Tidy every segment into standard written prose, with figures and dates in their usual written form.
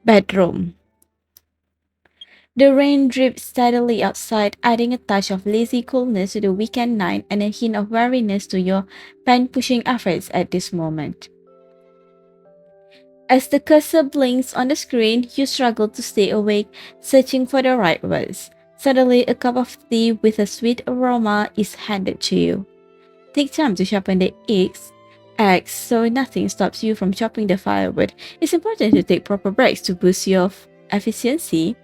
Bedroom. The rain drips steadily outside, adding a touch of lazy coolness to the weekend night and a hint of weariness to your pen-pushing efforts at this moment. As the cursor blinks on the screen, you struggle to stay awake, searching for the right words. Suddenly, a cup of tea with a sweet aroma is handed to you. Take time to sharpen the eggs so nothing stops you from chopping the firewood. It's important to take proper breaks to boost your efficiency.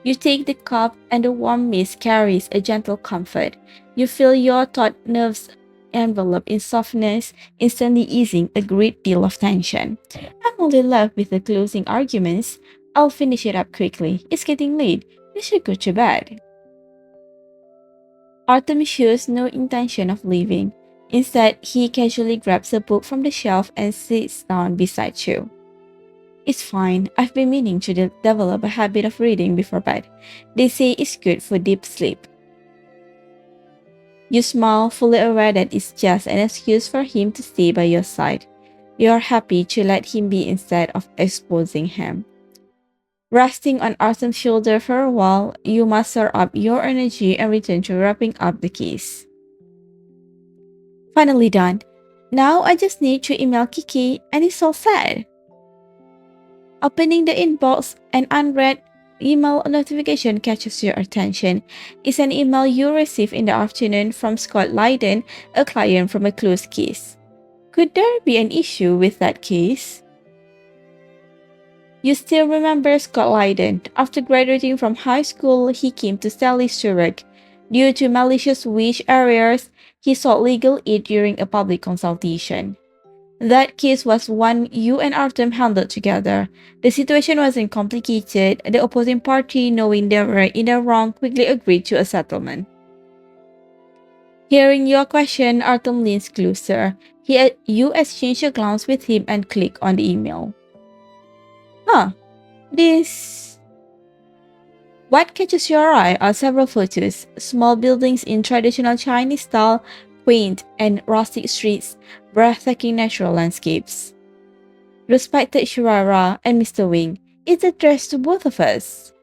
You take the cup and the warm mist carries a gentle comfort. You feel your taut nerves envelop in softness, instantly easing a great deal of tension. I'm only left with the closing arguments. I'll finish it up quickly. It's getting late. You should go to bed. Artem shows no intention of leaving. Instead, he casually grabs a book from the shelf and sits down beside you. It's fine. I've been meaning to develop a habit of reading before bed. They say it's good for deep sleep. You smile, fully aware that it's just an excuse for him to stay by your side. You're happy to let him be instead of exposing him. Resting on Artem's shoulder for a while, you muster up your energy and return to wrapping up the keys. Finally done. Now I just need to email Kiki and it's all set. Opening the inbox, an unread email notification catches your attention. It's an email you received in the afternoon from Scott Lydon, a client from a closed case. Could there be an issue with that case? You still remember Scott Lydon. After graduating from high school, he came to Sally Stewart. Due to malicious wage arrears, he sought legal aid during a public consultation. That case was one you and Artem handled together. The situation wasn't complicated. The opposing party, knowing they were in the wrong, quickly agreed to a settlement. Hearing your question, Artem leans closer. You exchange a glance with him and click on the email. Huh, this... What catches your eye are several photos, small buildings in traditional Chinese style, quaint and rustic streets, breathtaking natural landscapes. Respected Shirara and Mr. Wing, it's addressed to both of us.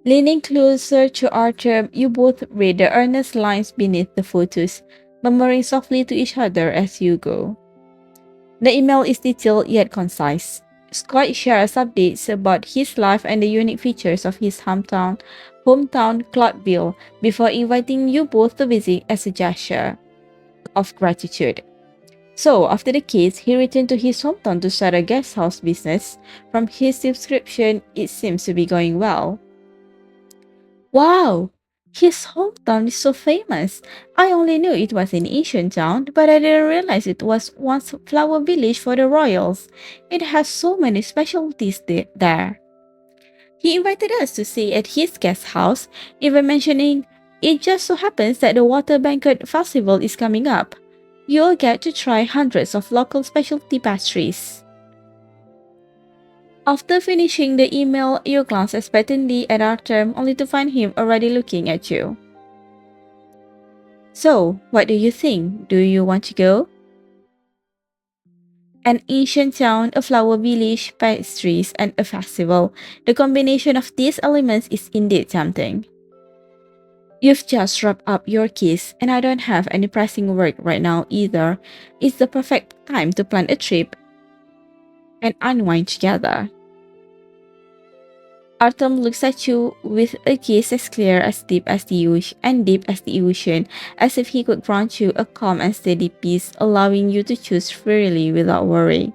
Leaning closer to Arthur, you both read the earnest lines beneath the photos, murmuring softly to each other as you go. The email is detailed yet concise. Scott shares updates about his life and the unique features of his hometown, Clarkville, before inviting you both to visit as a gesture of gratitude. So, after the case, he returned to his hometown to start a guest house business. From his description, it seems to be going well. Wow! His hometown is so famous. I only knew it was an ancient town, but I didn't realize it was once a flower village for the royals. It has so many specialties there. He invited us to stay at his guest house, even mentioning it just so happens that the Water Banquet Festival is coming up. You'll get to try hundreds of local specialty pastries. After finishing the email, you glance expectantly at Artem only to find him already looking at you. So, what do you think? Do you want to go? An ancient town, a flower village, pastries, and a festival. The combination of these elements is indeed tempting. You've just wrapped up your keys, and I don't have any pressing work right now either. It's the perfect time to plan a trip and unwind together. Artem looks at you with a gaze as clear as deep as the ocean, as if he could grant you a calm and steady peace, allowing you to choose freely without worry.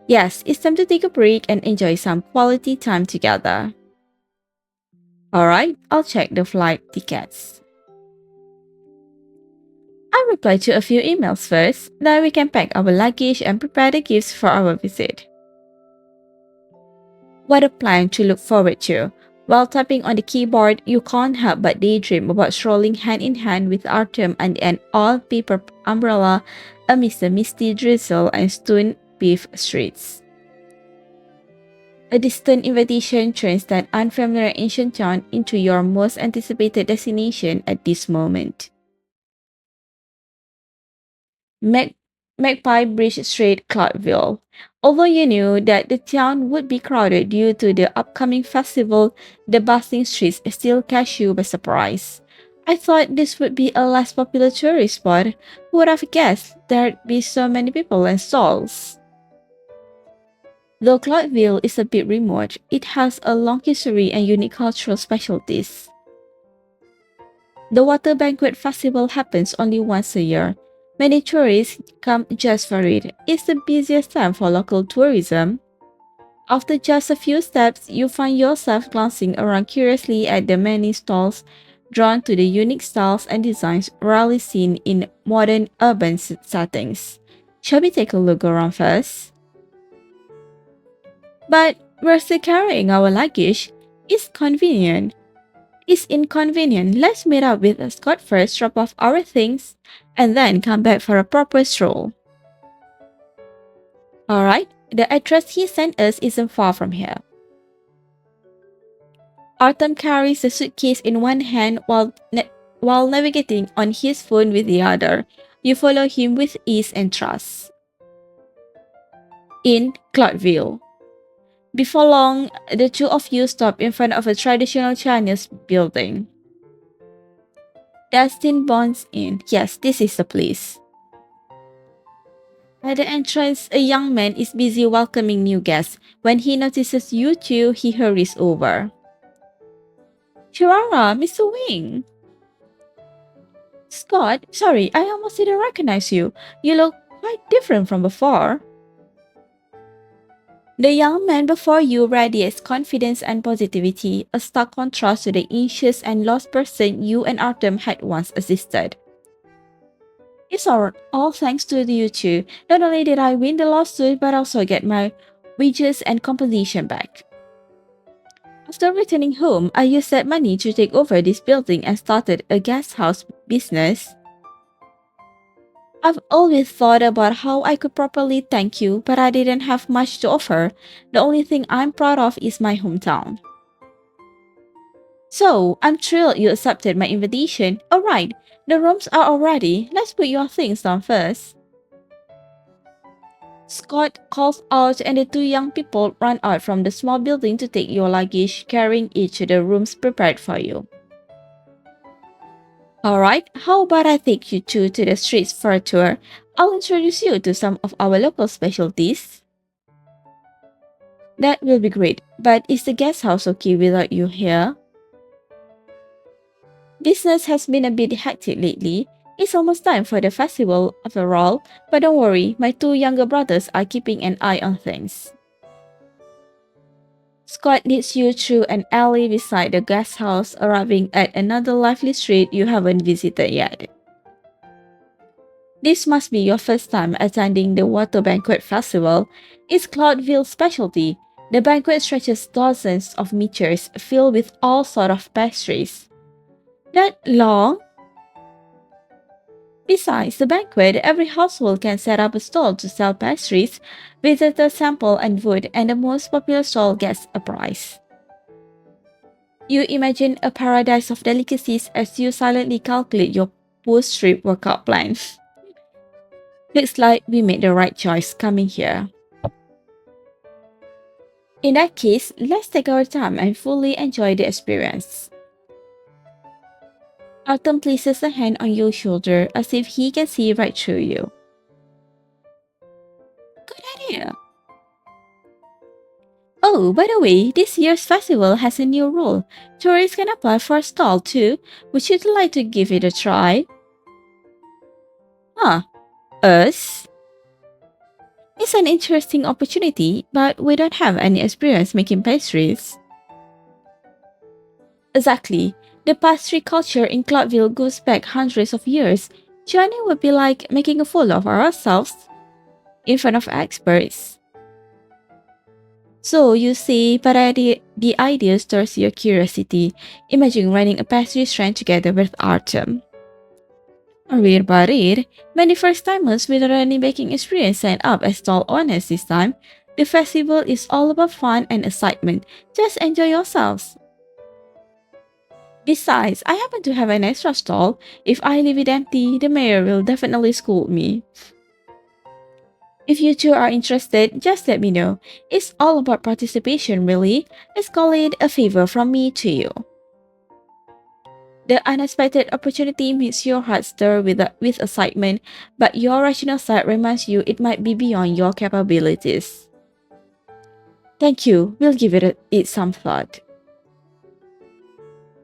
Yes, it's time to take a break and enjoy some quality time together. Alright, I'll check the flight tickets. I'll reply to a few emails first, then we can pack our luggage and prepare the gifts for our visit. What a plan to look forward to. While tapping on the keyboard, you can't help but daydream about strolling hand in hand with Artem and an all-paper umbrella amidst the misty drizzle and stone-paved streets. A distant invitation turns that unfamiliar ancient town into your most anticipated destination at this moment. Magpie Bridge Street, Cloudville. Although you knew that the town would be crowded due to the upcoming festival, the bustling streets still catch you by surprise. I thought this would be a less popular tourist spot. Who would have guessed there'd be so many people and stalls? Though Cloudville is a bit remote, it has a long history and unique cultural specialties. The Water Banquet Festival happens only once a year. Many tourists come just for it. It's the busiest time for local tourism. After just a few steps, you find yourself glancing around curiously at the many stalls, drawn to the unique styles and designs rarely seen in modern urban settings. Shall we take a look around first? But we're still carrying our luggage. It's convenient. It's inconvenient. Let's meet up with Scott first, drop off our things, and then come back for a proper stroll. Alright, the address he sent us isn't far from here. Artem carries the suitcase in one hand while navigating on his phone with the other. You follow him with ease and trust. In Cloudville. Before long, the two of you stop in front of a traditional Chinese building. Dustin bonds in. Yes, this is the place. At the entrance, a young man is busy welcoming new guests. When he notices you two, he hurries over. Shirara, Mr. Wing. Scott, sorry, I almost didn't recognize you. You look quite different from before. The young man before you radiates confidence and positivity, a stark contrast to the anxious and lost person you and Artem had once assisted. It's all thanks to you two. Not only did I win the lawsuit, but also get my wages and compensation back. After returning home, I used that money to take over this building and started a guest house business. I've always thought about how I could properly thank you, but I didn't have much to offer. The only thing I'm proud of is my hometown. So, I'm thrilled you accepted my invitation. Alright, the rooms are all ready. Let's put your things down first. Scott calls out and the two young people run out from the small building to take your luggage, carrying each to the rooms prepared for you. Alright, how about I take you two to the streets for a tour? I'll introduce you to some of our local specialties. That will be great, but is the guest house okay without you here? Business has been a bit hectic lately. It's almost time for the festival after all, but don't worry, my two younger brothers are keeping an eye on things. Scott leads you through an alley beside the guest house, arriving at another lively street you haven't visited yet. This must be your first time attending the Water Banquet Festival. It's Cloudville's specialty. The banquet stretches dozens of meters filled with all sorts of pastries. That long? Besides the banquet, every household can set up a stall to sell pastries. Visitors sample and vote, and the most popular stall gets a prize. You imagine a paradise of delicacies as you silently calculate your post-trip workout plan. Looks like we made the right choice coming here. In that case, let's take our time and fully enjoy the experience. Artem places a hand on your shoulder as if he can see right through you. Good idea. Oh, by the way, this year's festival has a new rule. Tourists can apply for a stall too. Would you like to give it a try? Huh? Us? It's an interesting opportunity, but we don't have any experience making pastries. Exactly. The pastry culture in Cloudville goes back hundreds of years. Joining would be like making a fool of ourselves in front of experts. So you see, but the idea stirs your curiosity. Imagine running a pastry restaurant together with Artem. Read about it. Many first-timers without any baking experience sign up as stall owners this time. The festival is all about fun and excitement. Just enjoy yourselves. Besides, I happen to have an extra stall. If I leave it empty, the mayor will definitely scold me. If you two are interested, just let me know. It's all about participation, really. Let's call it a favor from me to you. The unexpected opportunity makes your heart stir with excitement, but your rational side reminds you it might be beyond your capabilities. Thank you. We'll give it some thought.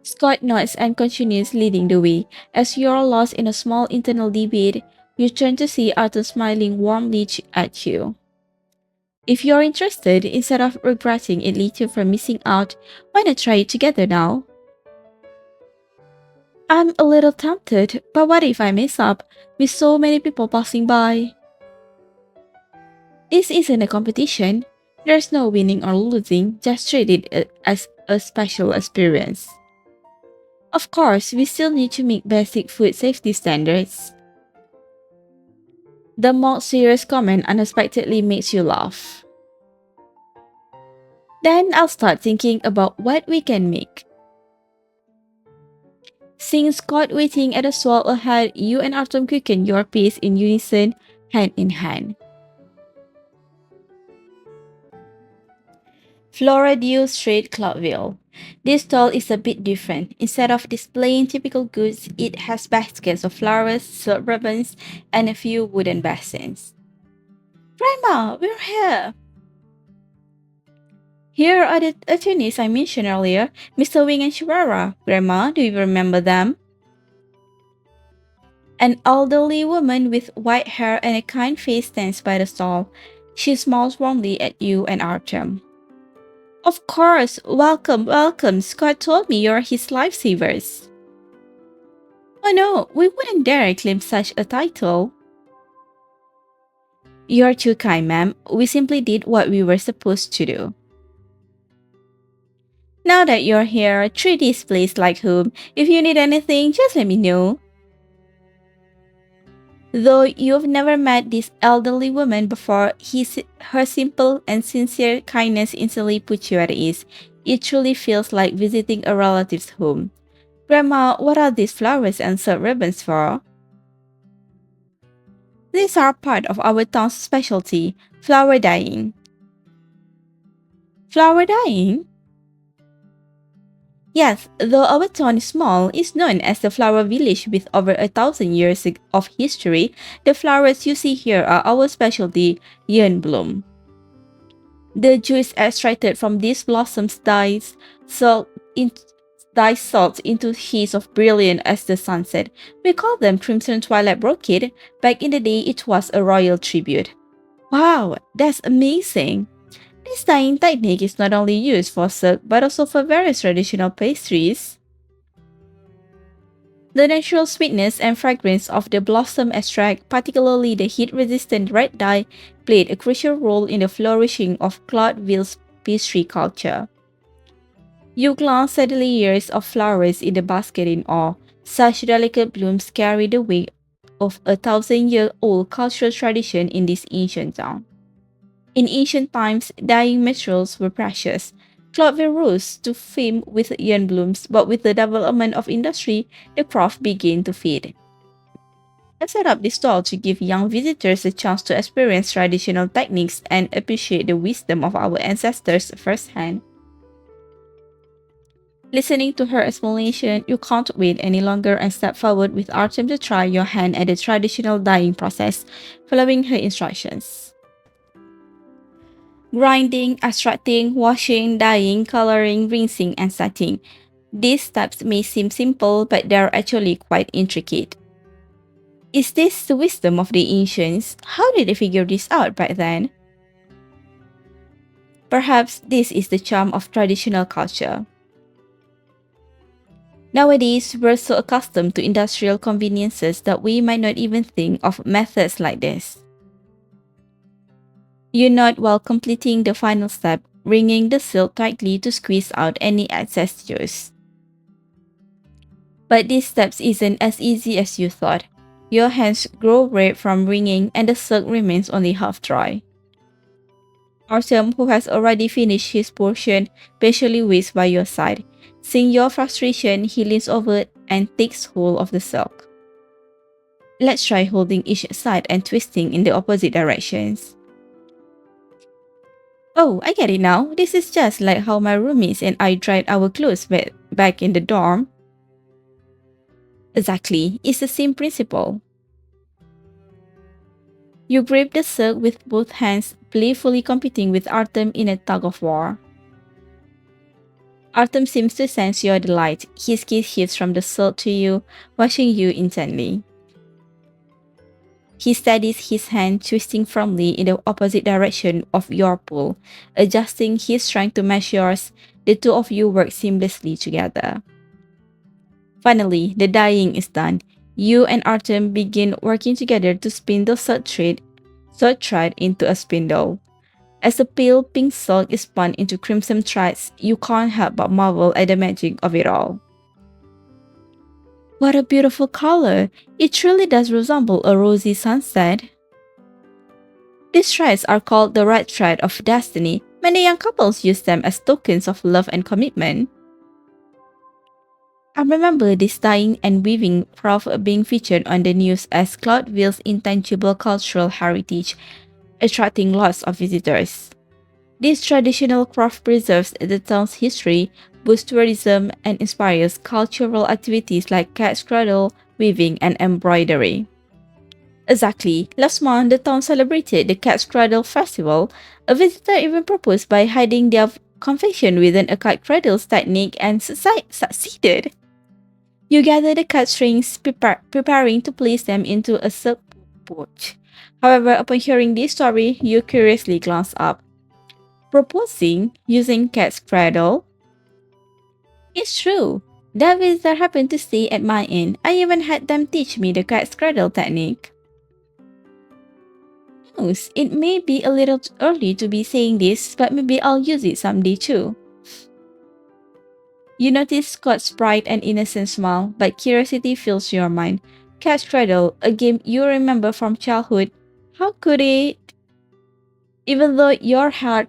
Scott nods and continues leading the way. As you're lost in a small internal debate, you turn to see Arthur smiling warmly at you. If you're interested, instead of regretting it later for missing out, why not try it together now? I'm a little tempted, but what if I mess up with so many people passing by? This isn't a competition. There's no winning or losing, just treat it as a special experience. Of course, we still need to meet basic food safety standards. The more serious comment unexpectedly makes you laugh. Then I'll start thinking about what we can make. Seeing Scott waiting at the stall ahead, you and Artem quicken your pace in unison, hand in hand. Floradew Street, Cloudville. This stall is a bit different. Instead of displaying typical goods, it has baskets of flowers, silk ribbons, and a few wooden basins. Grandma, we're here! Here are the attorneys I mentioned earlier, Mr. Wing and Shivara. Grandma, do you remember them? An elderly woman with white hair and a kind face stands by the stall. She smiles warmly at you and Artem. Of course, welcome, welcome. Scott told me you're his lifesavers. Oh no, we wouldn't dare claim such a title. You're too kind, ma'am. We simply did what we were supposed to do. Now that you're here, treat this place like home. If you need anything, just let me know. Though you've never met this elderly woman before, her simple and sincere kindness instantly puts you at ease. It truly feels like visiting a relative's home. Grandma, what are these flowers and silk ribbons for? These are part of our town's specialty, flower dyeing. Flower dyeing? Yes, though our town is small, it's known as the flower village with over 1,000 years of history. The flowers you see here are our specialty, yen bloom. The juice extracted from these blossoms dyes salt into shades of brilliant as the sunset. We call them crimson twilight brocade. Back in the day, it was a royal tribute. Wow, that's amazing! This dyeing technique is not only used for silk but also for various traditional pastries. The natural sweetness and fragrance of the blossom extract, particularly the heat-resistant red dye, played a crucial role in the flourishing of Cloudville's pastry culture. You glance at the layers of flowers in the basket in awe. Such delicate blooms carry the weight of a 1,000-year-old cultural tradition in this ancient town. In ancient times, dyeing materials were precious. Cloudville rose to fame with yen blooms, but with the development of industry, the craft began to fade. I set up this stall to give young visitors a chance to experience traditional techniques and appreciate the wisdom of our ancestors firsthand. Listening to her explanation, you can't wait any longer and step forward with Artem to try your hand at the traditional dyeing process, following her instructions. Grinding, extracting, washing, dyeing, coloring, rinsing, and setting. These steps may seem simple, but they're actually quite intricate. Is this the wisdom of the ancients? How did they figure this out back then? Perhaps this is the charm of traditional culture. Nowadays, we're so accustomed to industrial conveniences that we might not even think of methods like this. You nod while completing the final step, wringing the silk tightly to squeeze out any excess juice. But this step isn't as easy as you thought. Your hands grow red from wringing and the silk remains only half dry. Artem, who has already finished his portion, patiently waits by your side. Seeing your frustration, he leans over and takes hold of the silk. Let's try holding each side and twisting in the opposite directions. Oh, I get it now. This is just like how my roommates and I dried our clothes back in the dorm. Exactly, it's the same principle. You grip the silk with both hands, playfully competing with Artem in a tug of war. Artem seems to sense your delight. His gaze shifts from the silk to you, watching you intently. He steadies his hand, twisting firmly in the opposite direction of your pull, adjusting his strength to match yours. The two of you work seamlessly together. Finally, the dyeing is done. You and Artem begin working together to spin the thread into a spindle. As the pale pink silk is spun into crimson threads, you can't help but marvel at the magic of it all. What a beautiful color! It truly does resemble a rosy sunset. These threads are called the red thread of destiny. Many young couples use them as tokens of love and commitment. I remember this dyeing and weaving craft being featured on the news as Cloudville's intangible cultural heritage, attracting lots of visitors. This traditional craft preserves the town's history, boosts tourism, and inspires cultural activities like cat's cradle, weaving, and embroidery. Exactly. Last month, the town celebrated the Cat's Cradle Festival. A visitor even proposed by hiding their confession within a cat cradle technique and succeeded. You gather the cat strings, preparing to place them into a silk pouch. However, upon hearing this story, you curiously glance up. Proposing using cat's cradle? It's true. That visitor happened to stay at my inn. I even had them teach me the cat's cradle technique. Knows, it may be a little early to be saying this, but maybe I'll use it someday too. You notice Scott's bright and innocent smile, but curiosity fills your mind. Cat's Cradle, a game you remember from childhood. How could it? Even though your heart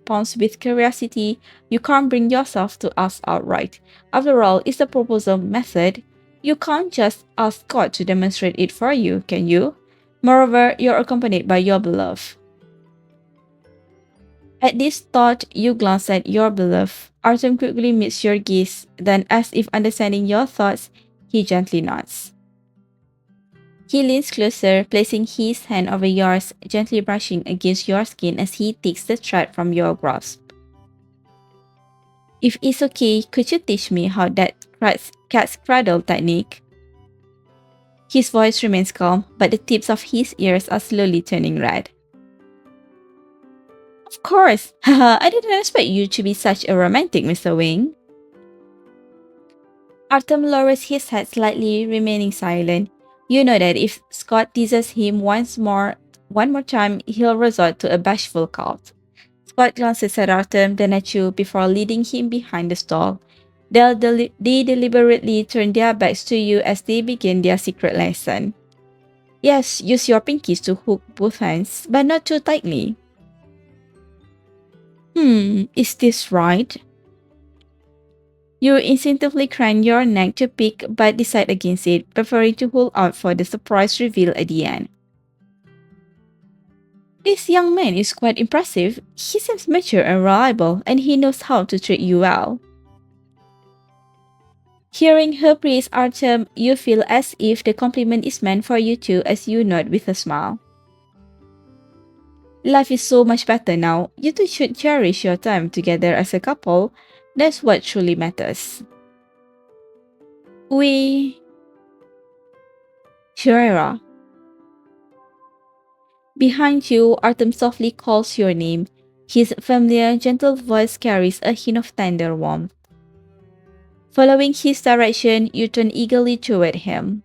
pounds with curiosity, you can't bring yourself to ask outright. After all, it's a proposal method. You can't just ask Scott to demonstrate it for you, can you? Moreover, you're accompanied by your beloved. At this thought, you glance at your beloved. Artem quickly meets your gaze, then, as if understanding your thoughts, he gently nods. He leans closer, placing his hand over yours, gently brushing against your skin as he takes the thread from your grasp. If it's okay, could you teach me how that cat's cradle technique? His voice remains calm, but the tips of his ears are slowly turning red. Of course! Haha, I didn't expect you to be such a romantic, Mr. Wing. Artem lowers his head slightly, remaining silent. You know that if Scott teases him one more time, he'll resort to a bashful cough. Scott glances at Artem, then at you before leading him behind the stall. They deliberately turn their backs to you as they begin their secret lesson. Yes, use your pinkies to hook both hands, but not too tightly. Is this right? You instinctively crane your neck to peek but decide against it, preferring to hold out for the surprise reveal at the end. This young man is quite impressive. He seems mature and reliable, and he knows how to treat you well. Hearing her praise Artem, you feel as if the compliment is meant for you too as you nod with a smile. Life is so much better now. You two should cherish your time together as a couple. That's what truly matters. We... Shirera. Behind you, Artem softly calls your name. His familiar, gentle voice carries a hint of tender warmth. Following his direction, you turn eagerly toward him.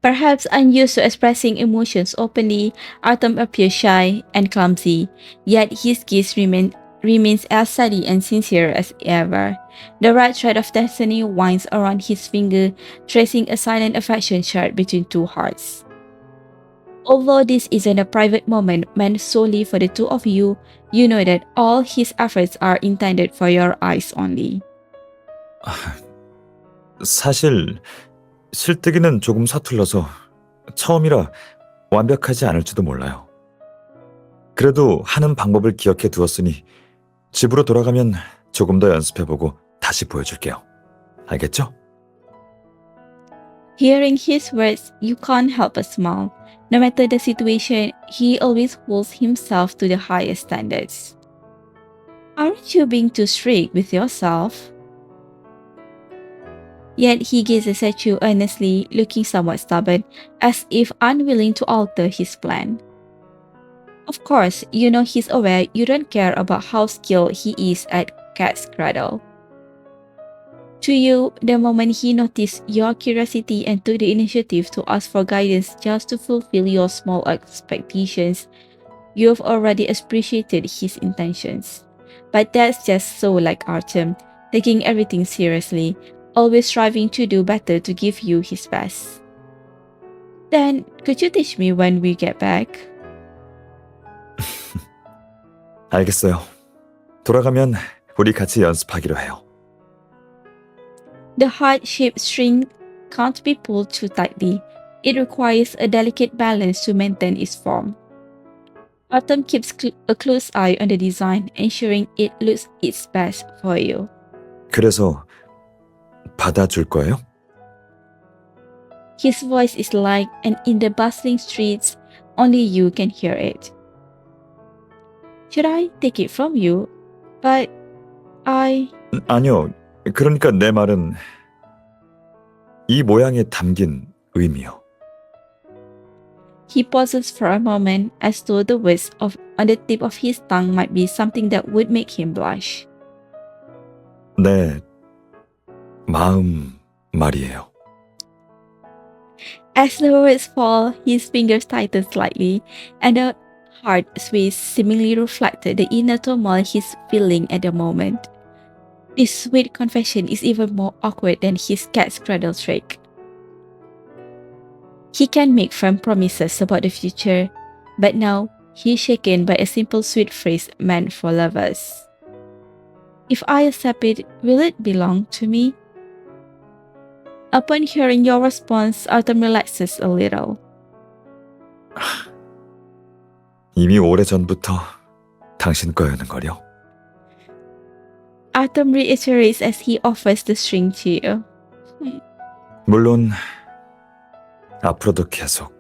Perhaps unused to expressing emotions openly, Artem appears shy and clumsy, yet his gaze remains as steady and sincere as ever. The red thread of destiny winds around his finger, tracing a silent affection shared between two hearts. Although this isn't a private moment meant solely for the two of you, you know that all his efforts are intended for your eyes only. 사실 실뜨기는 조금 서툴러서 처음이라 완벽하지 않을지도 몰라요. 그래도 하는 방법을 기억해 두었으니 집으로 돌아가면 조금 더 연습해보고 다시 보여줄게요. 알겠죠? Hearing his words, you can't help but smile. No matter the situation, he always holds himself to the highest standards. Aren't you being too strict with yourself? Yet he gazes at you earnestly, looking somewhat stubborn, as if unwilling to alter his plan. Of course, you know he's aware you don't care about how skilled he is at cat's cradle. To you, the moment he noticed your curiosity and took the initiative to ask for guidance just to fulfill your small expectations, you've already appreciated his intentions. But that's just so like Artem, taking everything seriously, always striving to do better to give you his best. Then, could you teach me when we get back? 알겠어요. 돌아가면 우리 같이 연습하기로 해요. The heart-shaped string can't be pulled too tightly. It requires a delicate balance to maintain its form. Artem keeps a close eye on the design, ensuring it looks its best for you. 그래서 받아줄 거예요? His voice is light, and in the bustling streets, only you can hear it. Should I take it from you? But 아니요. 그러니까 내 말은 이 모양에 담긴 의미요. He pauses for a moment as though the words on the tip of his tongue might be something that would make him blush. 내 마음 말이에요. As the words fall, his fingers tighten slightly, and the heart sways seemingly reflected the inner turmoil he's feeling at the moment. This sweet confession is even more awkward than his cat's cradle trick. He can make firm promises about the future, but now he's shaken by a simple sweet phrase meant for lovers. If I accept it, will it belong to me? Upon hearing your response, Artem relaxes a little. 이미 오래전부터 당신 거였는걸요. Artem reiterates as he offers the string to you. 물론 앞으로도 계속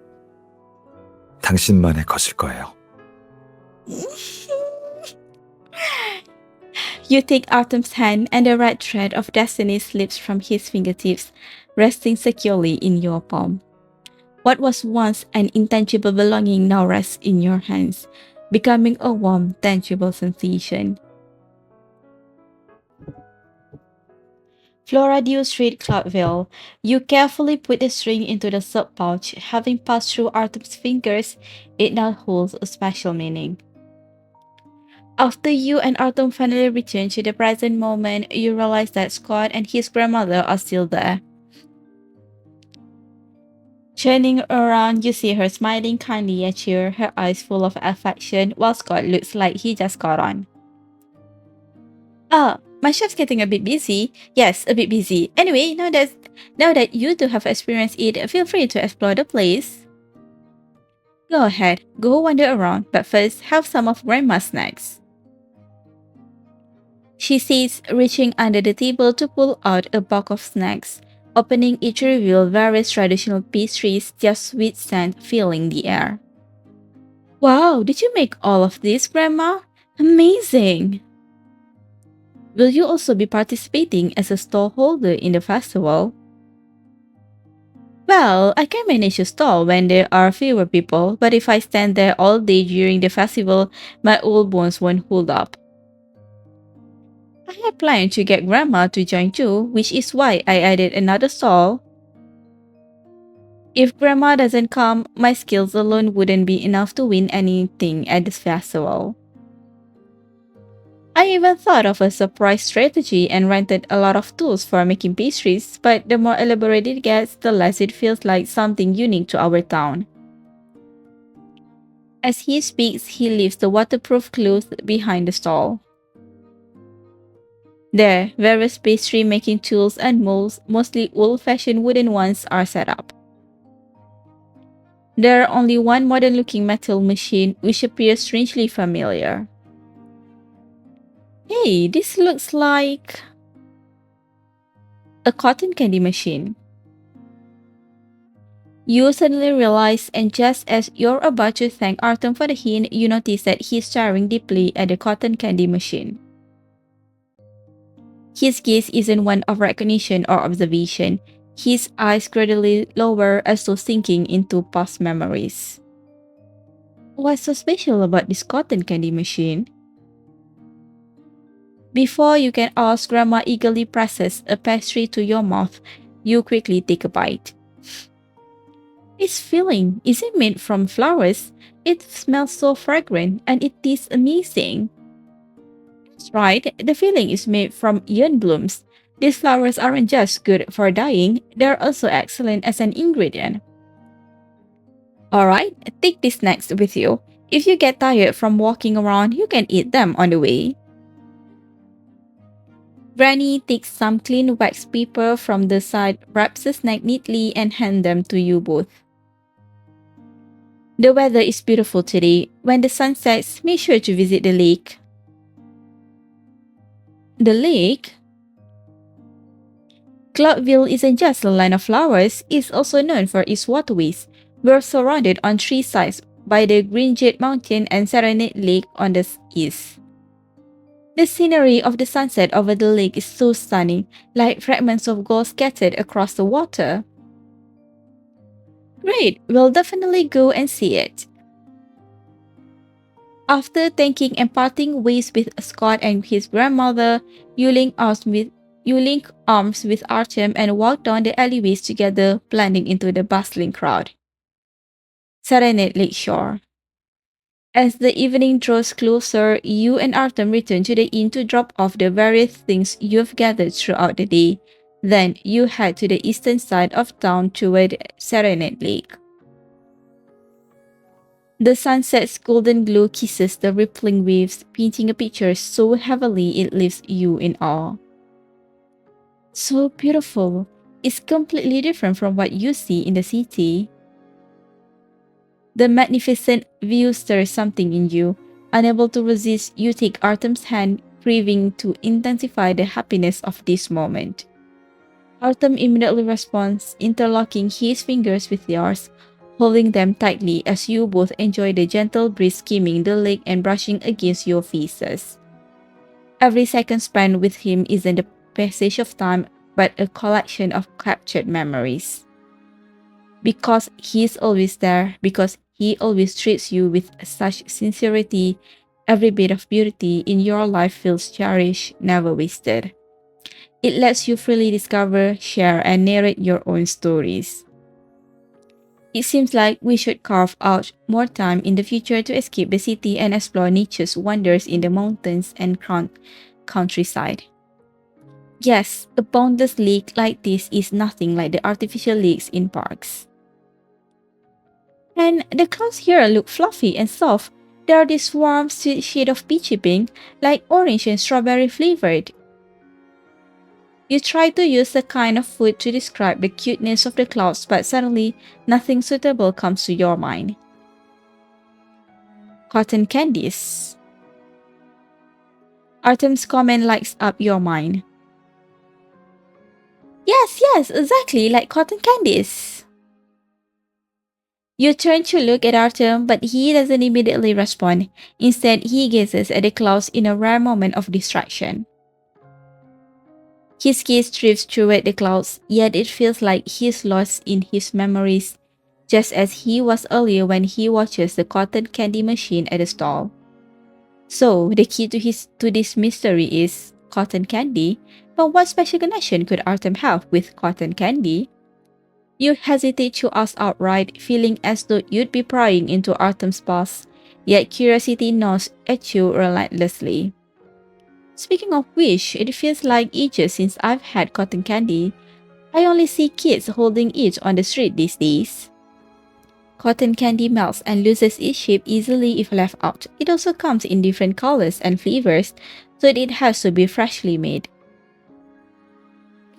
당신만의 것일 거예요. You take Artem's hand, and the red thread of destiny slips from his fingertips, resting securely in your palm. What was once an intangible belonging now rests in your hands, becoming a warm, tangible sensation. Flora Dew Street Cloudville. You carefully put the string into the sub pouch. Having passed through Artem's fingers, it now holds a special meaning. After you and Artem finally return to the present moment, you realize that Scott and his grandmother are still there. Turning around, you see her smiling kindly at you, her eyes full of affection, while Scott looks like he just got on. My chef's getting a bit busy. Yes, a bit busy. Anyway, now that you two have experienced it, feel free to explore the place. Go ahead, go wander around, but first have some of Grandma's snacks. She says, reaching under the table to pull out a box of snacks. Opening it to reveal various traditional pastries, their sweet scent filling the air. Wow, did you make all of this, Grandma? Amazing! Will you also be participating as a stall holder in the festival? Well, I can manage a stall when there are fewer people, but if I stand there all day during the festival, my old bones won't hold up. I had planned to get Grandma to join too, which is why I added another stall. If Grandma doesn't come, my skills alone wouldn't be enough to win anything at this festival. I even thought of a surprise strategy and rented a lot of tools for making pastries, but the more elaborate it gets, the less it feels like something unique to our town. As he speaks, he leaves the waterproof cloth behind the stall. There, various pastry making tools and molds, mostly old-fashioned wooden ones, are set up. There are only one modern-looking metal machine which appears strangely familiar. Hey, this looks like a cotton candy machine. You suddenly realize, and just as you're about to thank Artem for the hint, you notice that he's staring deeply at the cotton candy machine. His gaze isn't one of recognition or observation. His eyes gradually lower as though sinking into past memories. What's so special about this cotton candy machine? Before you can ask, Grandma eagerly presses a pastry to your mouth. You quickly take a bite. It's filling. Is it made from flowers? It smells so fragrant and it tastes amazing. That's right, the filling is made from yuen blooms. These flowers aren't just good for dyeing, they're also excellent as an ingredient. Alright, take these snacks with you. If you get tired from walking around, you can eat them on the way. Granny takes some clean wax paper from the side, wraps the snack neatly, and hands them to you both. The weather is beautiful today. When the sun sets, make sure to visit the lake. The lake? Cloudville isn't just a land of flowers, it's also known for its waterways. We're surrounded on three sides by the Green Jade Mountain and Serenade Lake on the east. The scenery of the sunset over the lake is so stunning, like fragments of gold scattered across the water. Great, we'll definitely go and see it. After thanking and parting ways with Scott and his grandmother, you link arms with Artem and walk down the alleyways together, blending into the bustling crowd. Serenade Lakeshore. As the evening draws closer, you and Artem return to the inn to drop off the various things you've gathered throughout the day. Then you head to the eastern side of town toward Serenade Lake. The sunset's golden glow kisses the rippling waves, painting a picture so heavily it leaves you in awe. So beautiful. It's completely different from what you see in the city. The magnificent view stirs something in you. Unable to resist, you take Artem's hand, craving to intensify the happiness of this moment. Artem immediately responds, interlocking his fingers with yours, holding them tightly as you both enjoy the gentle breeze skimming the lake and brushing against your faces. Every second spent with him isn't a passage of time, but a collection of captured memories. Because he's always there, because he always treats you with such sincerity, every bit of beauty in your life feels cherished, never wasted. It lets you freely discover, share, and narrate your own stories. It seems like we should carve out more time in the future to escape the city and explore nature's wonders in the mountains and countryside. Yes, a boundless lake like this is nothing like the artificial lakes in parks. And the clouds here look fluffy and soft. They are this warm, sweet shade of peachy pink, like orange and strawberry flavored. You try to use the kind of food to describe the cuteness of the clouds, but suddenly nothing suitable comes to your mind. Cotton candies. Artem's comment lights up your mind. Yes, exactly like cotton candies. You turn to look at Artem, but he doesn't immediately respond. Instead, he gazes at the clouds in a rare moment of distraction. His gaze drifts toward the clouds, yet it feels like he's lost in his memories, just as he was earlier when he watches the cotton candy machine at the stall. So, the key to this mystery is cotton candy, but what special connection could Artem have with cotton candy? You hesitate to ask outright, feeling as though you'd be prying into Artem's past, yet curiosity gnaws at you relentlessly. Speaking of which, it feels like ages since I've had cotton candy. I only see kids holding it on the street these days. Cotton candy melts and loses its shape easily if left out. It also comes in different colors and flavors, so it has to be freshly made.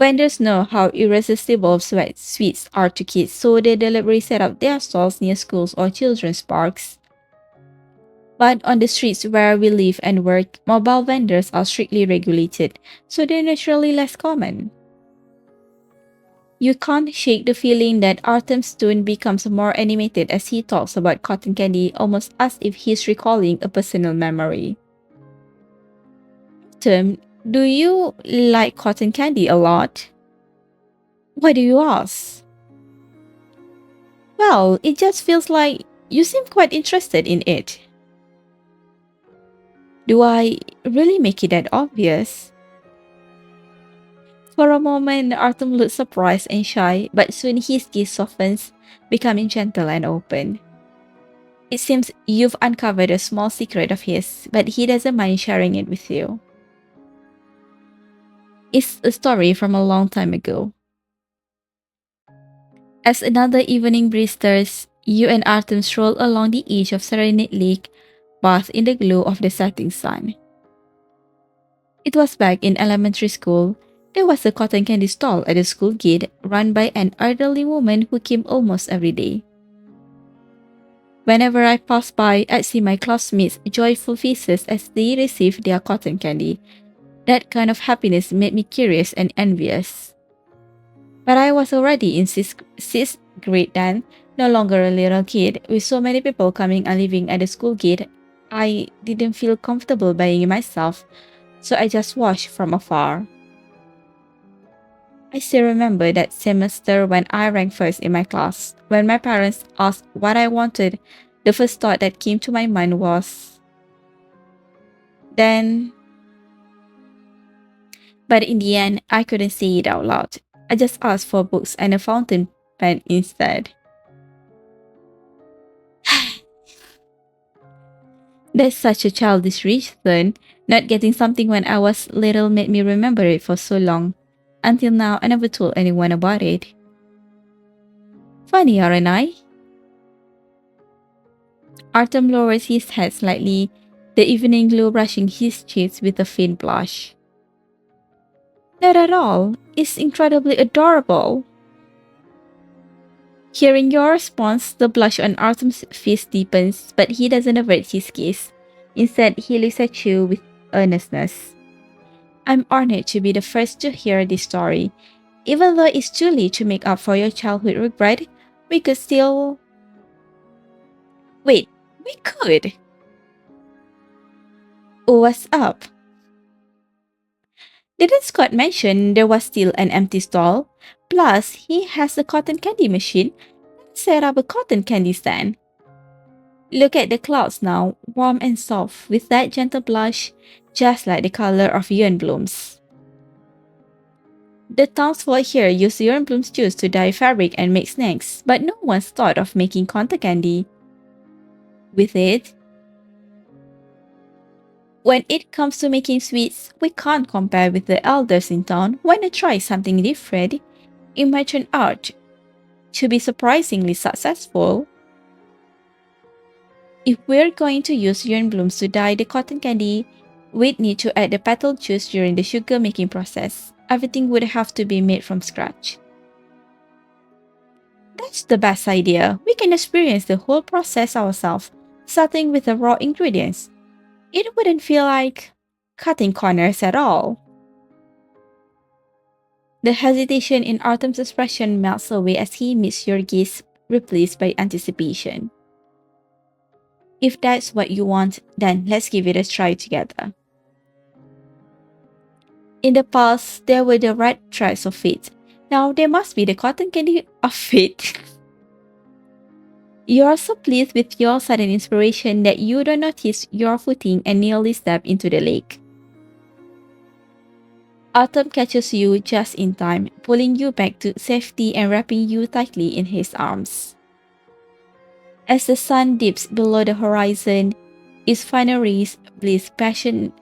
Vendors know how irresistible sweets are to kids, so they deliberately set up their stalls near schools or children's parks. But on the streets where we live and work, mobile vendors are strictly regulated, so they're naturally less common. You can't shake the feeling that Artem's tone becomes more animated as he talks about cotton candy, almost as if he's recalling a personal memory. Artem, do you like cotton candy a lot? Why do you ask? Well, it just feels like you seem quite interested in it. Do I really make it that obvious? For a moment, Artem looked surprised and shy, but soon his gaze softens, becoming gentle and open. It seems you've uncovered a small secret of his, but he doesn't mind sharing it with you. It's a story from a long time ago. As another evening breeze stirs, you and Artem stroll along the edge of Serenade Lake, bathed in the glow of the setting sun. It was back in elementary school. There was a cotton candy stall at the school gate run by an elderly woman who came almost every day. Whenever I passed by, I'd see my classmates' joyful faces as they received their cotton candy. That kind of happiness made me curious and envious. But I was already in sixth grade then, no longer a little kid. With so many people coming and leaving at the school gate, I didn't feel comfortable buying it myself, so I just watched from afar. I still remember that semester when I ranked first in my class. When my parents asked what I wanted, the first thought that came to my mind was, then. But in the end, I couldn't say it out loud. I just asked for books and a fountain pen instead. That's such a childish reason. Not getting something when I was little made me remember it for so long. Until now, I never told anyone about it. Funny, aren't I? Artem lowers his head slightly, the evening glow brushing his cheeks with a faint blush. Not at all. It's incredibly adorable. Hearing your response, the blush on Artem's face deepens, but he doesn't avert his gaze. Instead, he looks at you with earnestness. I'm honored to be the first to hear this story. Even though it's too late to make up for your childhood regret, we could still. Wait, we could. What's up? Didn't Scott mention there was still an empty stall? Plus, he has a cotton candy machine. Let's set up a cotton candy stand. Look at the clouds now, warm and soft, with that gentle blush, just like the color of yuan blooms. The townsfolk here use yuan blooms juice to dye fabric and make snacks, but no one's thought of making cotton candy with it. When it comes to making sweets, we can't compare with the elders in town. Why not try something different? It might turn out to be surprisingly successful. If we're going to use yuan blooms to dye the cotton candy, we'd need to add the petal juice during the sugar making process. Everything would have to be made from scratch. That's the best idea. We can experience the whole process ourselves, starting with the raw ingredients. It wouldn't feel like cutting corners at all. The hesitation in Artem's expression melts away as he meets your gaze, replaced by anticipation. If that's what you want, then let's give it a try together. In the past, there were the red threads of fate. Now there must be the cotton candy of fate. You are so pleased with your sudden inspiration that you don't notice your footing and nearly step into the lake. Artem catches you just in time, pulling you back to safety and wrapping you tightly in his arms. As the sun dips below the horizon, its final rays blaze passionately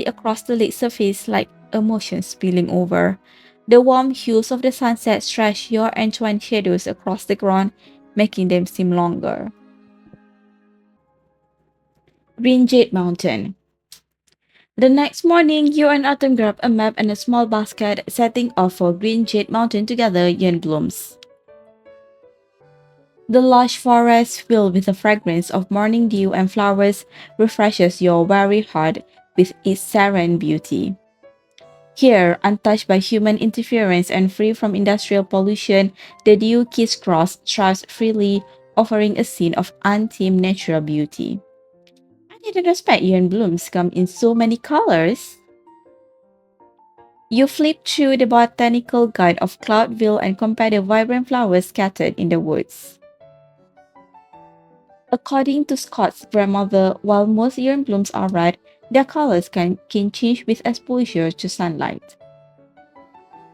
across the lake's surface like emotion spilling over. The warm hues of the sunset stretch your entwined shadows across the ground, making them seem longer. Green Jade Mountain. The next morning, you and Autumn grab a map and a small basket, setting off for Green Jade Mountain to gather yen blooms. The lush forest, filled with the fragrance of morning dew and flowers, refreshes your weary heart with its serene beauty. Here, untouched by human interference and free from industrial pollution, the dew crisscross thrives freely, offering a scene of untamed natural beauty. I didn't expect yen blooms come in so many colors. You flip through the botanical guide of Cloudville and compare the vibrant flowers scattered in the woods. According to Scott's grandmother, while most yen blooms are red, their colors can change with exposure to sunlight.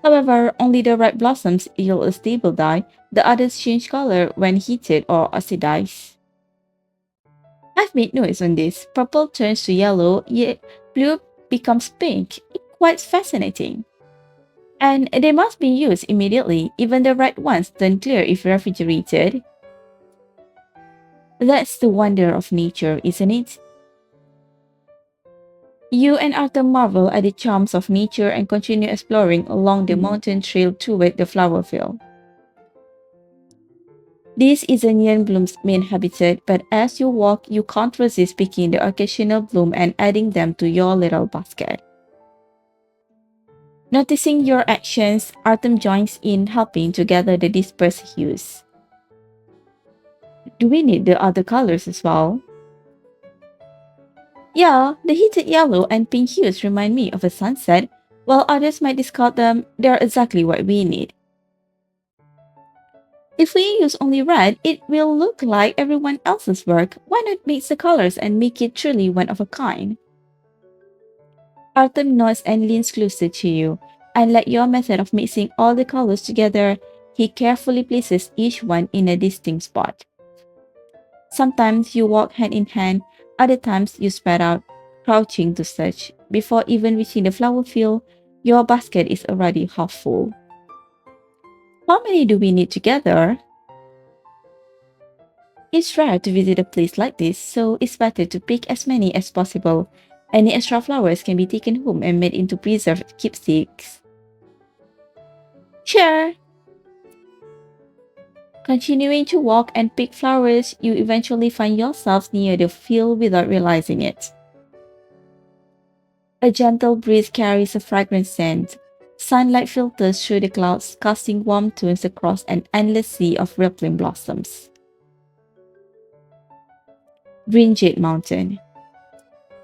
However, only the red blossoms yield a stable dye, the others change color when heated or oxidized. I've made notes on this. Purple turns to yellow, yet blue becomes pink. It's quite fascinating. And they must be used immediately, even the red ones turn clear if refrigerated. That's the wonder of nature, isn't it? You and Arthur marvel at the charms of nature and continue exploring along the mountain trail toward the flower field. This is a yen bloom's main habitat, but as you walk, you can't resist picking the occasional bloom and adding them to your little basket. Noticing your actions, Artem joins in, helping to gather the dispersed hues. Do we need the other colors as well? Yeah, the heated yellow and pink hues remind me of a sunset, while others might discard them, they're exactly what we need. If we use only red, it will look like everyone else's work. Why not mix the colors and make it truly one of a kind? Artem nods and leans closer to you. Unlike your method of mixing all the colors together, he carefully places each one in a distinct spot. Sometimes you walk hand in hand, other times you spread out, crouching to search. Before even reaching the flower field, your basket is already half full. How many do we need together? It's rare to visit a place like this, so it's better to pick as many as possible. Any extra flowers can be taken home and made into preserved keepsakes. Sure! Continuing to walk and pick flowers, you eventually find yourselves near the field without realizing it. A gentle breeze carries a fragrant scent. Sunlight filters through the clouds, casting warm tones across an endless sea of rippling blossoms. Green Jade Mountain.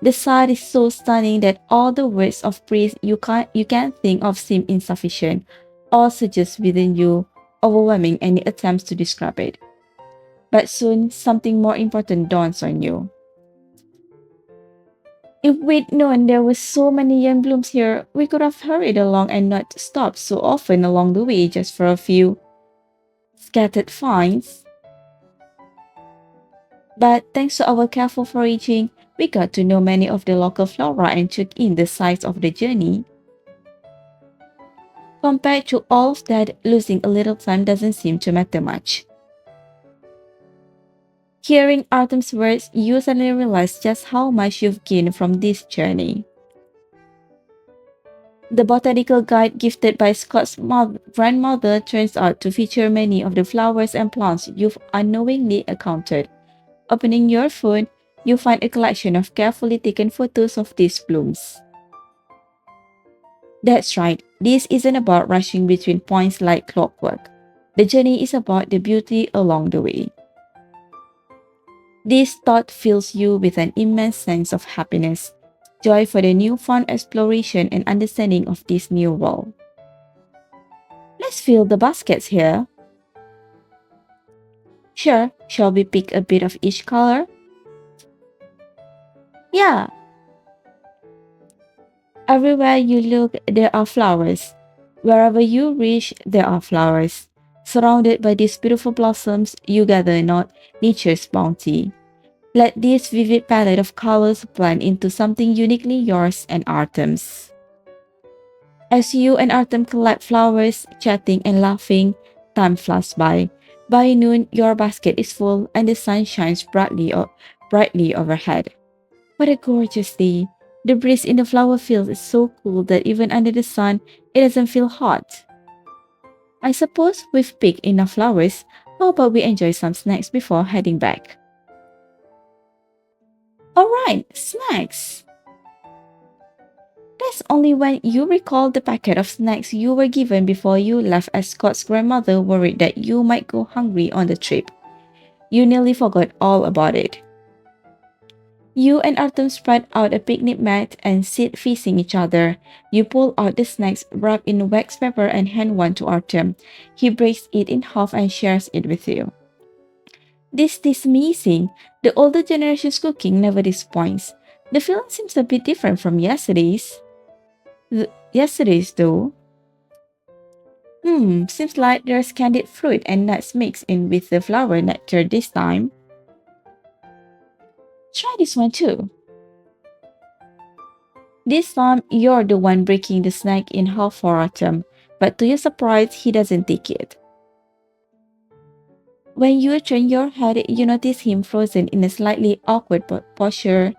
The sight is so stunning that all the words of praise you can think of seem insufficient, or suggest within you, overwhelming any attempts to describe it. But soon, something more important dawns on you. If we'd known there were so many young blooms here, we could have hurried along and not stopped so often along the way just for a few scattered finds. But thanks to our careful foraging, we got to know many of the local flora and took in the sights of the journey. Compared to all of that, losing a little time doesn't seem to matter much. Hearing Artem's words, you suddenly realize just how much you've gained from this journey. The botanical guide gifted by Scott's grandmother turns out to feature many of the flowers and plants you've unknowingly encountered. Opening your phone, you find a collection of carefully taken photos of these blooms. That's right, this isn't about rushing between points like clockwork. The journey is about the beauty along the way. This thought fills you with an immense sense of happiness, joy for the newfound exploration and understanding of this new world. Let's fill the baskets here. Sure, shall we pick a bit of each color? Yeah. Everywhere you look, there are flowers. Wherever you reach, there are flowers. Surrounded by these beautiful blossoms, you gather not nature's bounty. Let this vivid palette of colors blend into something uniquely yours and Artem's. As you and Artem collect flowers, chatting and laughing, time flies by. By noon, your basket is full and the sun shines brightly overhead. What a gorgeous day! The breeze in the flower field is so cool that even under the sun, it doesn't feel hot. I suppose we've picked enough flowers. How about we enjoy some snacks before heading back? Alright, snacks! That's only when you recall the packet of snacks you were given before you left as Scott's grandmother worried that you might go hungry on the trip. You nearly forgot all about it. You and Artem spread out a picnic mat and sit facing each other. You pull out the snacks wrapped in wax paper and hand one to Artem. He breaks it in half and shares it with you. This is amazing. The older generation's cooking never disappoints. The feeling seems a bit different from yesterday's though. Seems like there's candied fruit and nuts mixed in with the flower nectar this time. Try this one too. This time, you're the one breaking the snack in half for Artem, but to your surprise, he doesn't take it. When you turn your head, you notice him frozen in a slightly awkward posture,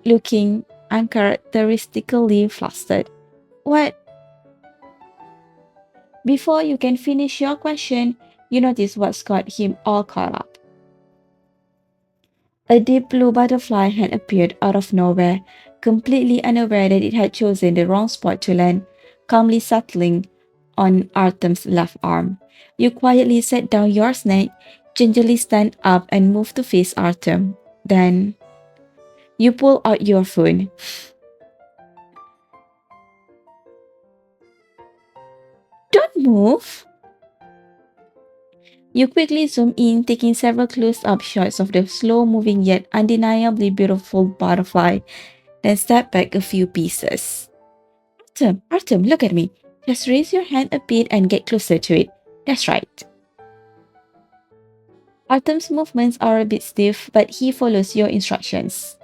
looking uncharacteristically flustered. What? Before you can finish your question, you notice what's got him all caught up. A deep blue butterfly had appeared out of nowhere, completely unaware that it had chosen the wrong spot to land, calmly settling on Artem's left arm. You quietly set down your snake, gingerly stand up and move to face Artem. Then, you pull out your phone. Don't move! You quickly zoom in, taking several close-up shots of the slow-moving yet undeniably beautiful butterfly, then step back a few pieces. Artem, look at me. Just raise your hand a bit and get closer to it. That's right. Artem's movements are a bit stiff, but he follows your instructions.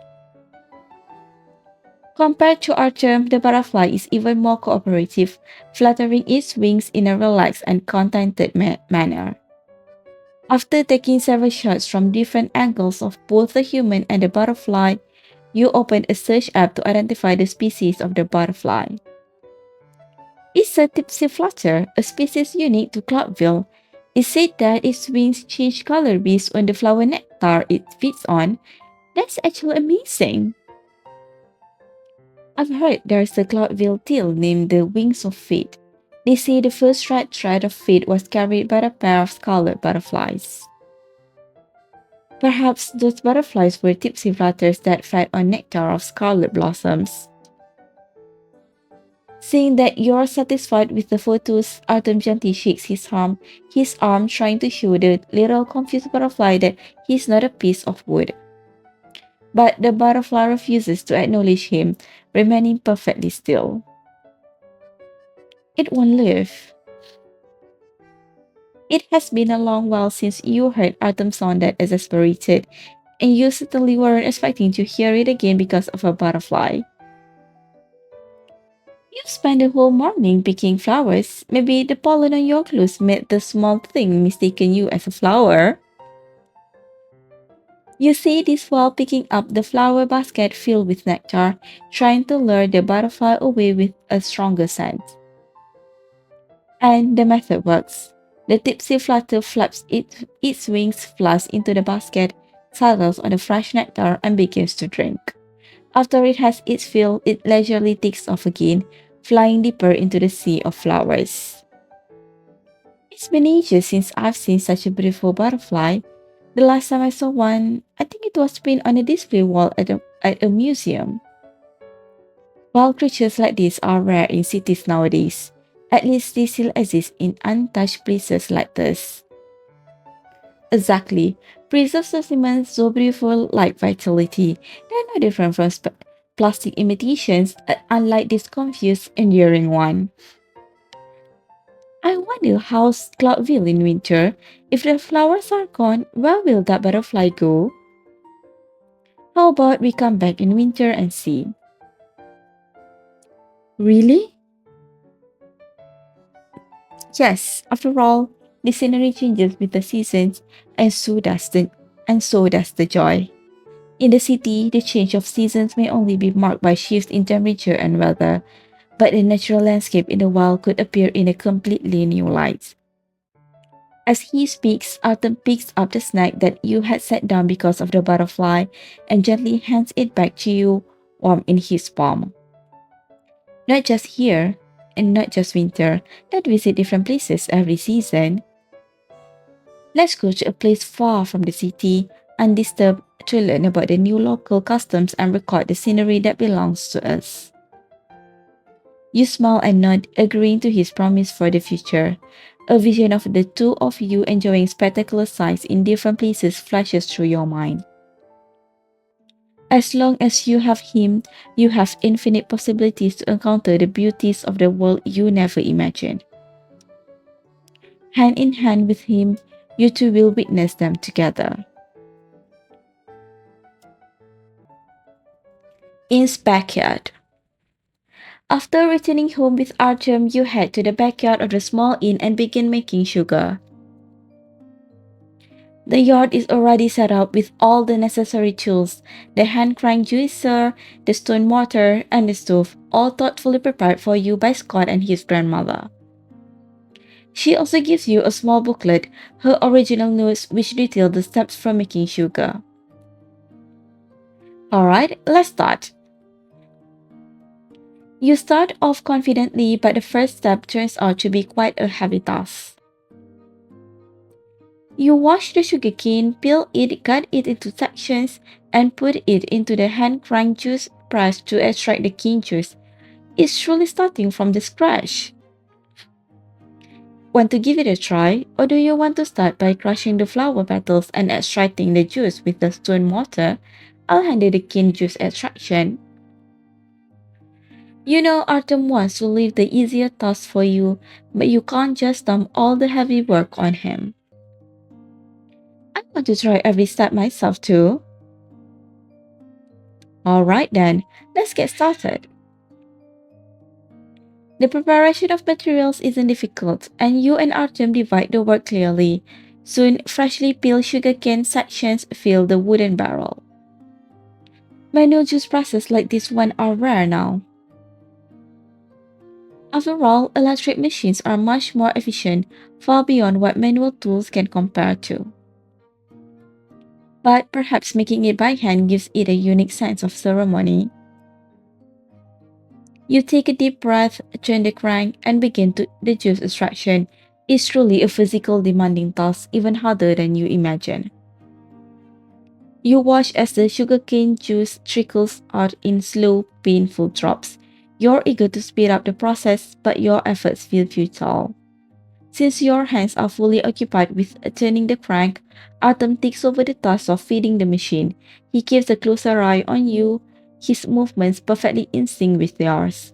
Compared to Artem, the butterfly is even more cooperative, fluttering its wings in a relaxed and contented manner. After taking several shots from different angles of both the human and the butterfly, you open a search app to identify the species of the butterfly. It's a tipsy flutter, a species unique to Cloudville. It's said that its wings change color based on the flower nectar it feeds on. That's actually amazing. I've heard there's a Cloudville tale named the Wings of Fate. They say the first red thread of fate was carried by a pair of scarlet butterflies. Perhaps those butterflies were tipsy flutters that fed on nectar of scarlet blossoms. Seeing that you're satisfied with the photos, Artem gently shakes his arm trying to show the little confused butterfly that he's not a piece of wood. But the butterfly refuses to acknowledge him, remaining perfectly still. It won't live. It has been a long while since you heard Artem sound that exasperated, and you certainly weren't expecting to hear it again because of a butterfly. You spent the whole morning picking flowers. Maybe the pollen on your clothes made the small thing mistaken you as a flower. You say this while picking up the flower basket filled with nectar, trying to lure the butterfly away with a stronger scent. And the method works. The tipsy flutter flaps its wings flush into the basket, settles on the fresh nectar, and begins to drink. After it has its fill, it leisurely takes off again, flying deeper into the sea of flowers. It's been ages since I've seen such a beautiful butterfly. The last time I saw one, I think it was pinned on a display wall at a museum. Wild creatures like these are rare in cities nowadays. At least they still exist in untouched places like this. Exactly. Preserved specimens so beautiful like vitality. They're no different from plastic imitations, unlike this confused, enduring one. I wonder how's Cloudville in winter? If the flowers are gone, where will that butterfly go? How about we come back in winter and see? Really? Yes, after all, the scenery changes with the seasons, and so does the joy. In the city, the change of seasons may only be marked by shifts in temperature and weather, but the natural landscape in the wild could appear in a completely new light. As he speaks, Artem picks up the snack that you had set down because of the butterfly and gently hands it back to you, warm in his palm. Not just here, and not just winter, that visit different places every season. Let's go to a place far from the city, undisturbed, to learn about the new local customs and record the scenery that belongs to us. You smile and nod, agreeing to his promise for the future. A vision of the two of you enjoying spectacular sights in different places flashes through your mind. As long as you have him, you have infinite possibilities to encounter the beauties of the world you never imagined. Hand in hand with him, you two will witness them together. In's backyard. After returning home with Artem, you head to the backyard of the small inn and begin making sugar. The yard is already set up with all the necessary tools, the hand-cranked juicer, the stone mortar, and the stove, all thoughtfully prepared for you by Scott and his grandmother. She also gives you a small booklet, her original notes which detail the steps for making sugar. Alright, let's start. You start off confidently, but the first step turns out to be quite a heavy task. You wash the sugarcane, peel it, cut it into sections, and put it into the hand-cranked juice press to extract the cane juice. It's truly starting from the scratch. Want to give it a try, or do you want to start by crushing the flower petals and extracting the juice with the stone mortar? I'll handle the cane juice extraction. You know Artem wants to leave the easier task for you, but you can't just dump all the heavy work on him. I want to try every step myself too. Alright then, let's get started. The preparation of materials isn't difficult, and you and Artem divide the work clearly. Soon, freshly peeled sugarcane sections fill the wooden barrel. Manual juice presses like this one are rare now. After all, electric machines are much more efficient, far beyond what manual tools can compare to. But perhaps making it by hand gives it a unique sense of ceremony. You take a deep breath, turn the crank, and begin the juice extraction. It's truly a physical demanding task, even harder than you imagine. You watch as the sugarcane juice trickles out in slow, painful drops. You're eager to speed up the process, but your efforts feel futile. Since your hands are fully occupied with turning the crank, Artem takes over the task of feeding the machine. He keeps a closer eye on you, his movements perfectly in sync with yours.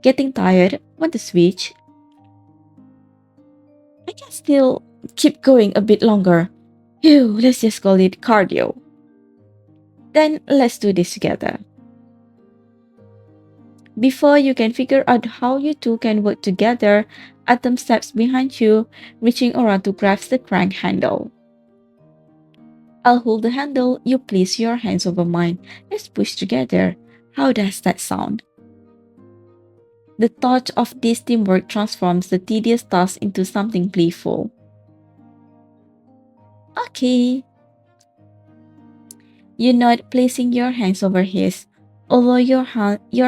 Getting tired? Want to switch? I can still keep going a bit longer. Phew, let's just call it cardio. Then let's do this together. Before you can figure out how you two can work together, Atom steps behind you, reaching around to grasp the crank handle. I'll hold the handle, you place your hands over mine. Let's push together. How does that sound? The thought of this teamwork transforms the tedious task into something playful. Okay. You nod, placing your hands over his. Although your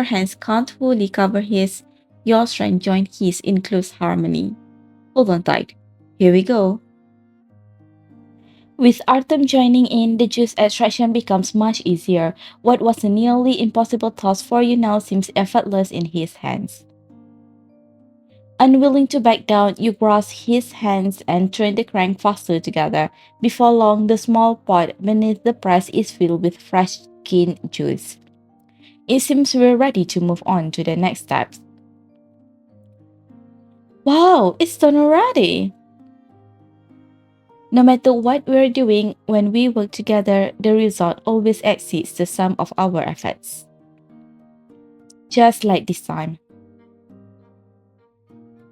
hands can't fully cover his, your strength join his in close harmony. Hold on tight. Here we go. With Artem joining in, the juice extraction becomes much easier. What was a nearly impossible task for you now seems effortless in his hands. Unwilling to back down, you grasp his hands and turn the crank faster together. Before long, the small pot beneath the press is filled with fresh cane juice. It seems we're ready to move on to the next steps. Wow, it's done already! No matter what we're doing, when we work together, the result always exceeds the sum of our efforts. Just like this time.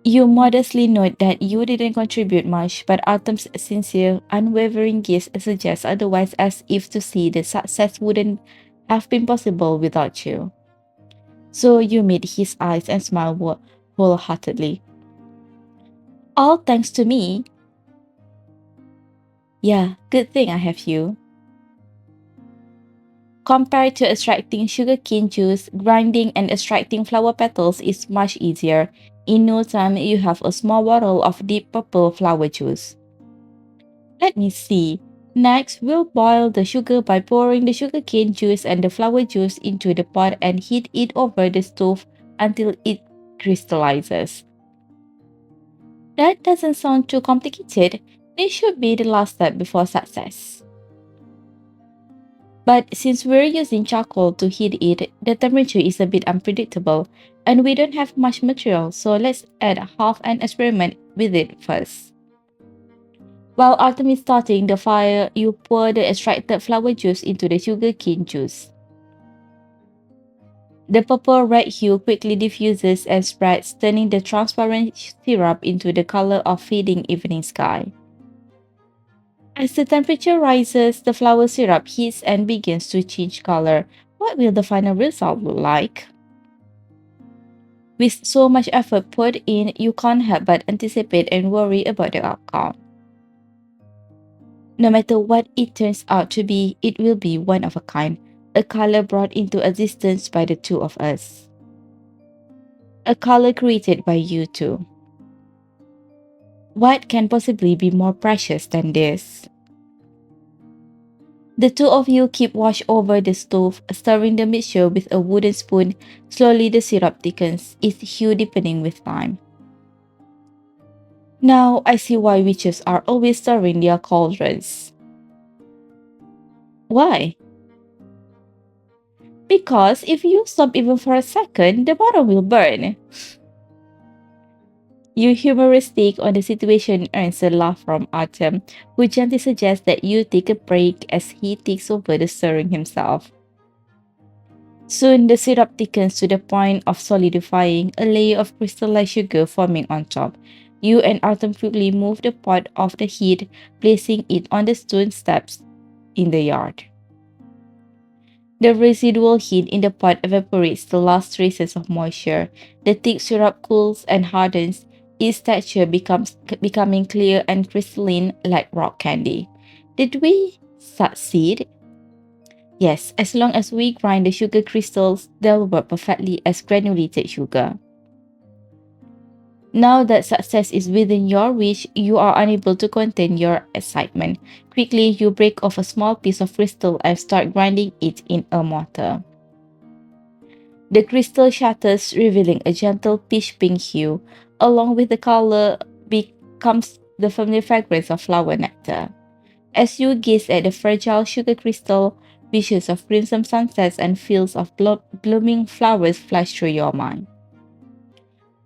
You modestly note that you didn't contribute much, but Artem's sincere, unwavering gaze suggests otherwise, as if to see the success wouldn't have been possible without you. So you meet his eyes and smile wholeheartedly. All thanks to me. Yeah, good thing I have you. Compared to extracting sugarcane juice, grinding and extracting flower petals is much easier. In no time, you have a small bottle of deep purple flower juice. Let me see. Next, we'll boil the sugar by pouring the sugarcane juice and the flower juice into the pot and heat it over the stove until it crystallizes. That doesn't sound too complicated. This should be the last step before success. But since we're using charcoal to heat it, the temperature is a bit unpredictable and we don't have much material, so let's add half an experiment with it first. While Artem is starting the fire, you pour the extracted flower juice into the sugarcane juice. The purple-red hue quickly diffuses and spreads, turning the transparent syrup into the color of fading evening sky. As the temperature rises, the flower syrup heats and begins to change color. What will the final result look like? With so much effort put in, you can't help but anticipate and worry about the outcome. No matter what it turns out to be, it will be one of a kind, a color brought into existence by the two of us. A color created by you two. What can possibly be more precious than this? The two of you keep watch over the stove, stirring the mixture with a wooden spoon. Slowly the syrup thickens, its hue deepening with time. Now I see why witches are always stirring their cauldrons. Why? Because if you stop even for a second, the bottom will burn. Your humorous take on the situation earns a laugh from Artem, who gently suggests that you take a break as he takes over the stirring himself. Soon, the syrup thickens to the point of solidifying, a layer of crystallized sugar forming on top. You and Artem quickly move the pot off the heat, placing it on the stone steps in the yard. The residual heat in the pot evaporates the last traces of moisture. The thick syrup cools and hardens, its texture becoming clear and crystalline like rock candy. Did we succeed? Yes, as long as we grind the sugar crystals, they'll work perfectly as granulated sugar. Now that success is within your reach, you are unable to contain your excitement. Quickly, you break off a small piece of crystal and start grinding it in a mortar. The crystal shatters, revealing a gentle peach-pink hue. Along with the color becomes the familiar fragrance of flower nectar. As you gaze at the fragile sugar crystal, visions of crimson sunsets and fields of blooming flowers flash through your mind.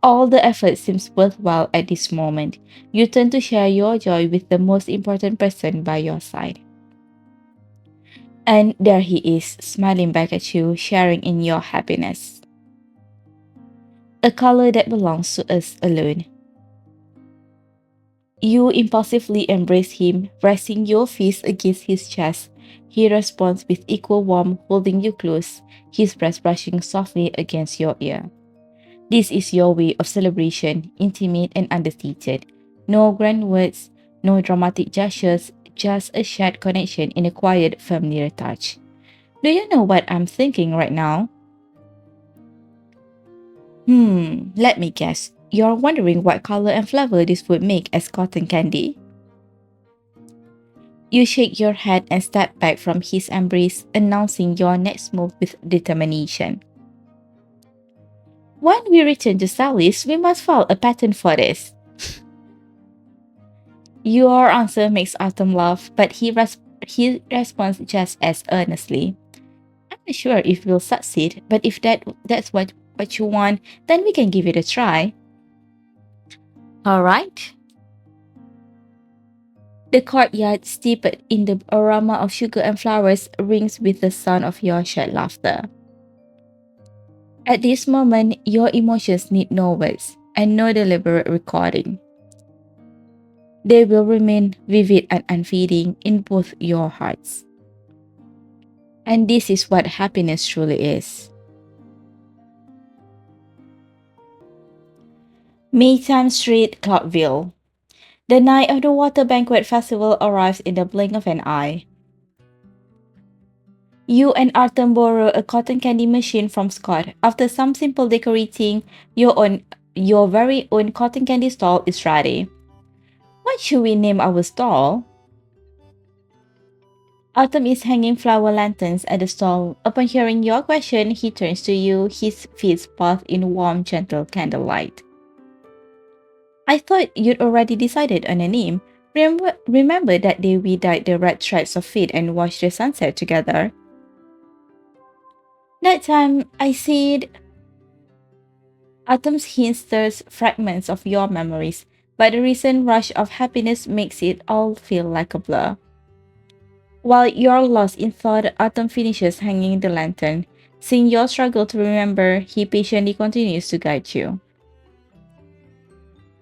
All the effort seems worthwhile at this moment. You turn to share your joy with the most important person by your side. And there he is, smiling back at you, sharing in your happiness. A color that belongs to us alone. You impulsively embrace him, pressing your fist against his chest. He responds with equal warmth, holding you close, his breath brushing softly against your ear. This is your way of celebration, intimate and understated. No grand words, no dramatic gestures, just a shared connection in a quiet, familiar touch. Do you know what I'm thinking right now? Let me guess. You're wondering what color and flavor this would make as cotton candy? You shake your head and step back from his embrace, announcing your next move with determination. When we return to Salis, we must file a patent for this. Your answer makes Artem laugh, but he responds just as earnestly. I'm not sure if we'll succeed, but if that's what you want, then we can give it a try. Alright. The courtyard, steeped in the aroma of sugar and flowers, rings with the sound of your shared laughter. At this moment, your emotions need no words. and no deliberate recording. They will remain vivid and unfading in both your hearts. And this is what happiness truly is. Maytime Street, Cloudville. The night of the Water Banquet Festival arrives in the blink of an eye. You and Artem borrow a cotton candy machine from Scott. After some simple decorating, your very own cotton candy stall is ready. What should we name our stall? Artem is hanging flower lanterns at the stall. Upon hearing your question, he turns to you, his feet bathed in warm, gentle candlelight. I thought you'd already decided on a name. Remember that day we dyed the red threads of fate and watched the sunset together? That time, I said, Autumn's hint stirs fragments of your memories, but the recent rush of happiness makes it all feel like a blur. While you're lost in thought, Autumn finishes hanging the lantern. Seeing your struggle to remember, he patiently continues to guide you.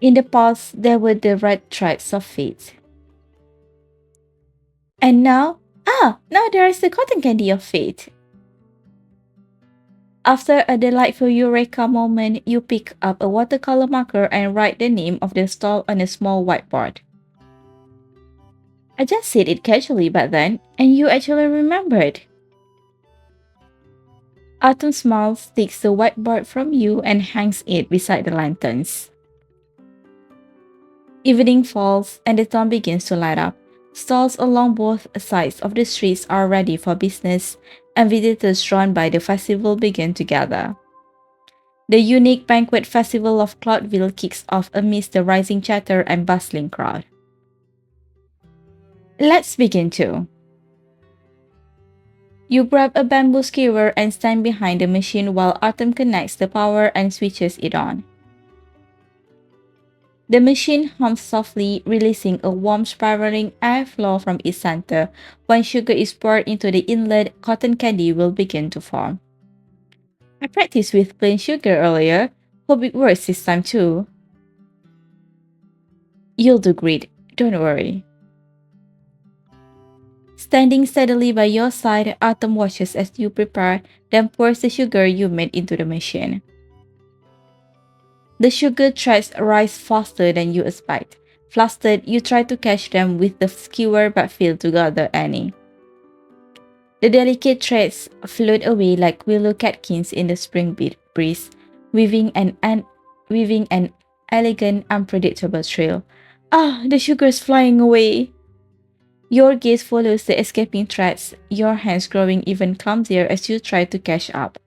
In the past, there were the red threads of fate. And now, now there is the cotton candy of fate. After a delightful eureka moment, you pick up a watercolor marker and write the name of the stall on a small whiteboard. I just said it casually back then, and you actually remembered. Autumn smiles, takes the whiteboard from you, and hangs it beside the lanterns. Evening falls, and the town begins to light up. Stalls along both sides of the streets are ready for business, and visitors drawn by the festival begin to gather. The unique banquet festival of Cloudville kicks off amidst the rising chatter and bustling crowd. Let's begin too. You grab a bamboo skewer and stand behind the machine while Artem connects the power and switches it on. The machine hums softly, releasing a warm spiraling airflow from its center. When sugar is poured into the inlet, cotton candy will begin to form. I practiced with plain sugar earlier. Hope it works this time too. You'll do great, don't worry. Standing steadily by your side, Autumn watches as you prepare, then pours the sugar you made into the machine. The sugar threads rise faster than you expect. Flustered, you try to catch them with the skewer but fail to gather any. The delicate threads float away like willow catkins in the spring breeze, weaving an elegant, unpredictable trail. The sugar's flying away! Your gaze follows the escaping threads, your hands growing even clumsier as you try to catch up.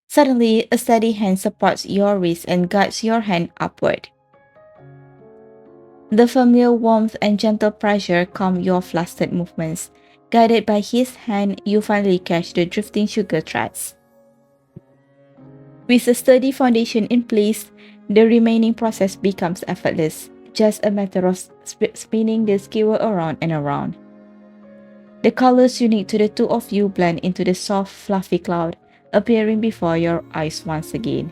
Suddenly, a steady hand supports your wrist and guides your hand upward. The familiar warmth and gentle pressure calm your flustered movements. Guided by his hand, you finally catch the drifting sugar threads. With a sturdy foundation in place, the remaining process becomes effortless, just a matter of spinning the skewer around and around. The colors unique to the two of you blend into the soft, fluffy cloud, appearing before your eyes once again.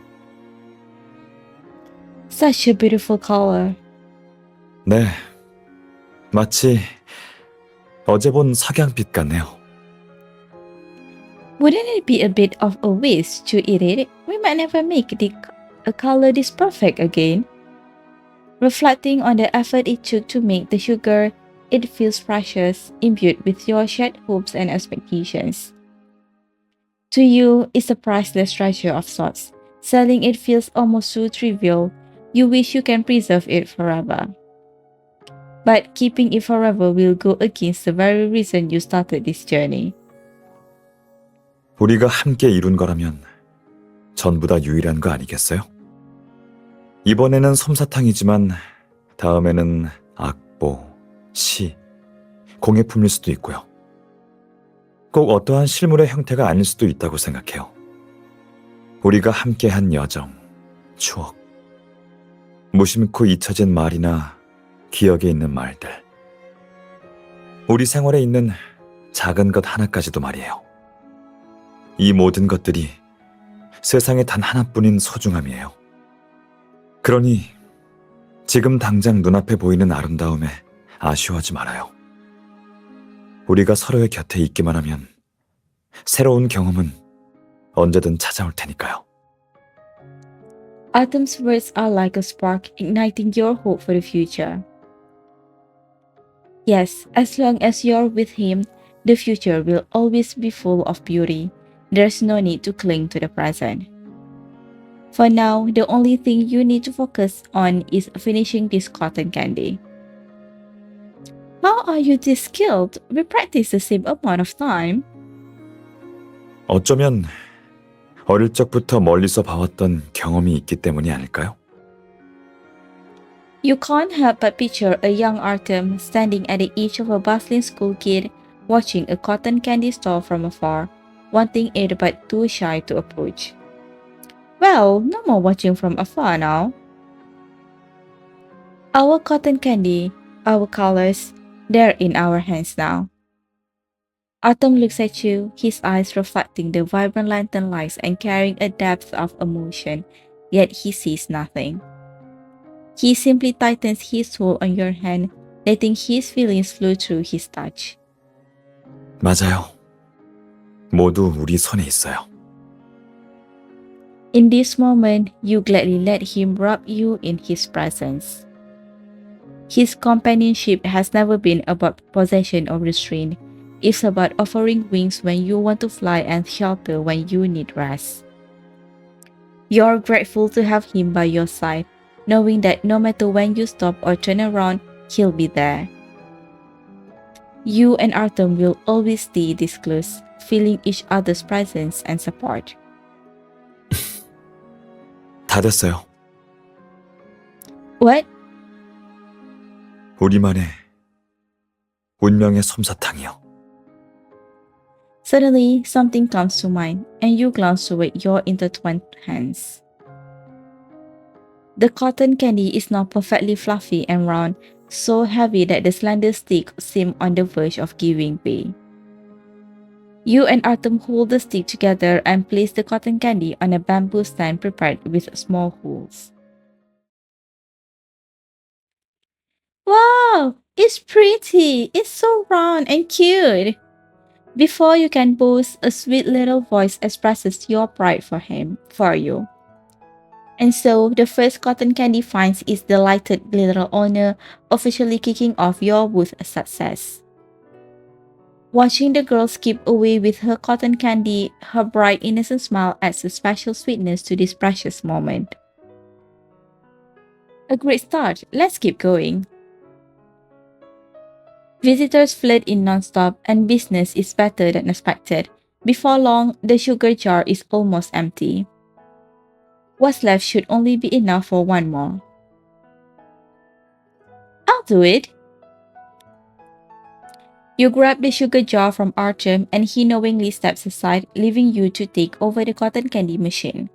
Such a beautiful color. 네, 마치 어제 본 석양빛 같네요. Wouldn't it be a bit of a waste to eat it? We might never make a color this perfect again. Reflecting on the effort it took to make the sugar, it feels precious, imbued with your shared hopes and expectations. To you, it's a priceless treasure of sorts. Selling it feels almost too trivial. You wish you can preserve it forever. But keeping it forever will go against the very reason you started this journey. 우리가 함께 이룬 거라면 전부 다 유일한 거 아니겠어요? 이번에는 솜사탕이지만 다음에는 악보, 시, 공예품일 수도 있고요. 꼭 어떠한 실물의 형태가 아닐 수도 있다고 생각해요. 우리가 함께한 여정, 추억, 무심코 잊혀진 말이나 기억에 있는 말들, 우리 생활에 있는 작은 것 하나까지도 말이에요. 이 모든 것들이 세상에 단 하나뿐인 소중함이에요. 그러니 지금 당장 눈앞에 보이는 아름다움에 아쉬워하지 말아요. 우리가 서로의 곁에 있기만 하면 새로운 경험은 언제든 찾아올 테니까요. Artem's words are like a spark igniting your hope for the future. Yes, as long as you're with him, the future will always be full of beauty. There's no need to cling to the present. For now, the only thing you need to focus on is finishing this cotton candy. How are you this skilled? We practice the same amount of time. 어쩌면 어릴 적부터 멀리서 봐왔던 경험이 있기 때문이 아닐까요? You can't help but picture a young Artem standing at the edge of a bustling school kid watching a cotton candy store from afar, wanting it but too shy to approach. Well, no more watching from afar now. Our cotton candy, our colors, they're in our hands now. Artem looks at you, his eyes reflecting the vibrant lantern lights and carrying a depth of emotion, yet he sees nothing. He simply tightens his hold on your hand, letting his feelings flow through his touch. 맞아요. 모두 우리 손에 있어요. In this moment, you gladly let him wrap you in his presence. His companionship has never been about possession or restraint. It's about offering wings when you want to fly and shelter when you need rest. You're grateful to have him by your side, knowing that no matter when you stop or turn around, he'll be there. You and Artem will always stay this close, feeling each other's presence and support. 다 됐어요. What? 우리만의 운명의 솜사탕이요. Suddenly, something comes to mind, and you glance toward your intertwined hands. The cotton candy is now perfectly fluffy and round, so heavy that the slender stick seems on the verge of giving way. You and Artem hold the stick together and place the cotton candy on a bamboo stand prepared with small holes. Wow! It's pretty! It's so round and cute! Before you can boast, a sweet little voice expresses your pride for you. And so, the first cotton candy finds its delighted little owner, officially kicking off your wood success. Watching the girl skip away with her cotton candy, her bright innocent smile adds a special sweetness to this precious moment. A great start, let's keep going. Visitors flood in non-stop and business is better than expected. Before long, the sugar jar is almost empty. What's left should only be enough for one more. I'll do it. You grab the sugar jar from Artem and he knowingly steps aside, leaving you to take over the cotton candy machine.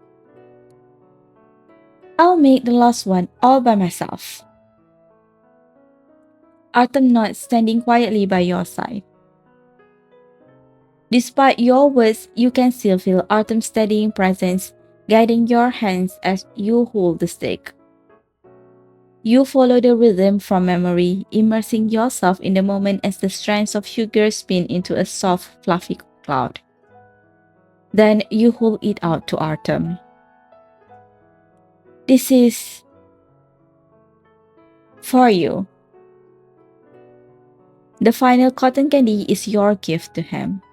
I'll make the last one all by myself. Artem nods, standing quietly by your side. Despite your words, you can still feel Artem's steadying presence, guiding your hands as you hold the stick. You follow the rhythm from memory, immersing yourself in the moment as the strands of sugar spin into a soft, fluffy cloud. Then you hold it out to Artem. This is for you. The final cotton candy is your gift to him.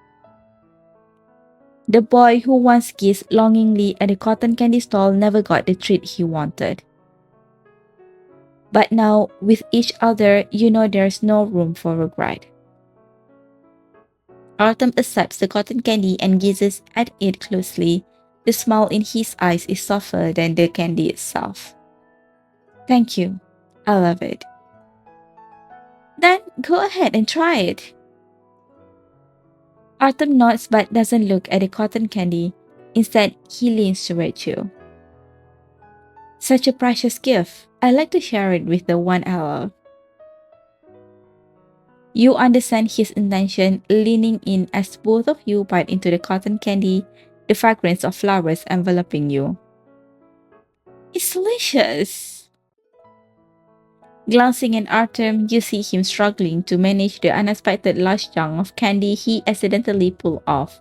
The boy who once gazed longingly at the cotton candy stall never got the treat he wanted. But now, with each other, you know there's no room for regret. Artem accepts the cotton candy and gazes at it closely. The smile in his eyes is softer than the candy itself. Thank you. I love it. Then go ahead and try it. Artem nods but doesn't look at the cotton candy. Instead, he leans toward you. Such a precious gift. I like to share it with the one I love. You understand his intention, leaning in as both of you bite into the cotton candy, the fragrance of flowers enveloping you. It's delicious! Glancing at Artem, you see him struggling to manage the unexpected large chunk of candy he accidentally pulled off.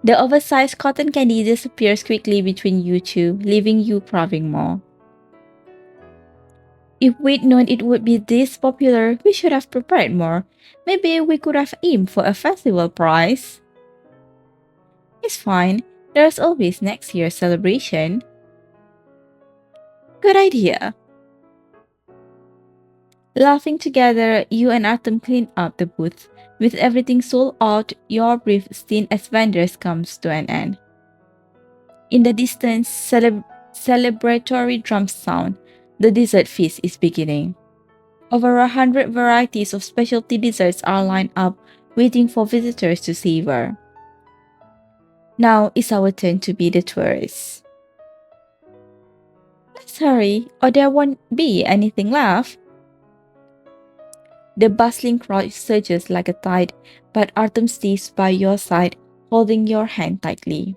The oversized cotton candy disappears quickly between you two, leaving you craving more. If we'd known it would be this popular, we should have prepared more. Maybe we could have aimed for a festival prize. It's fine. There's always next year's celebration. Good idea. Laughing together, you and Artem clean up the booth. With everything sold out, your brief stint as vendors comes to an end. In the distance, celebratory drums sound. The dessert feast is beginning. Over 100 varieties of specialty desserts are lined up, waiting for visitors to savor. Now it's our turn to be the tourists. Let's hurry, or there won't be anything left. The bustling crowd surges like a tide, but Artem stays by your side, holding your hand tightly.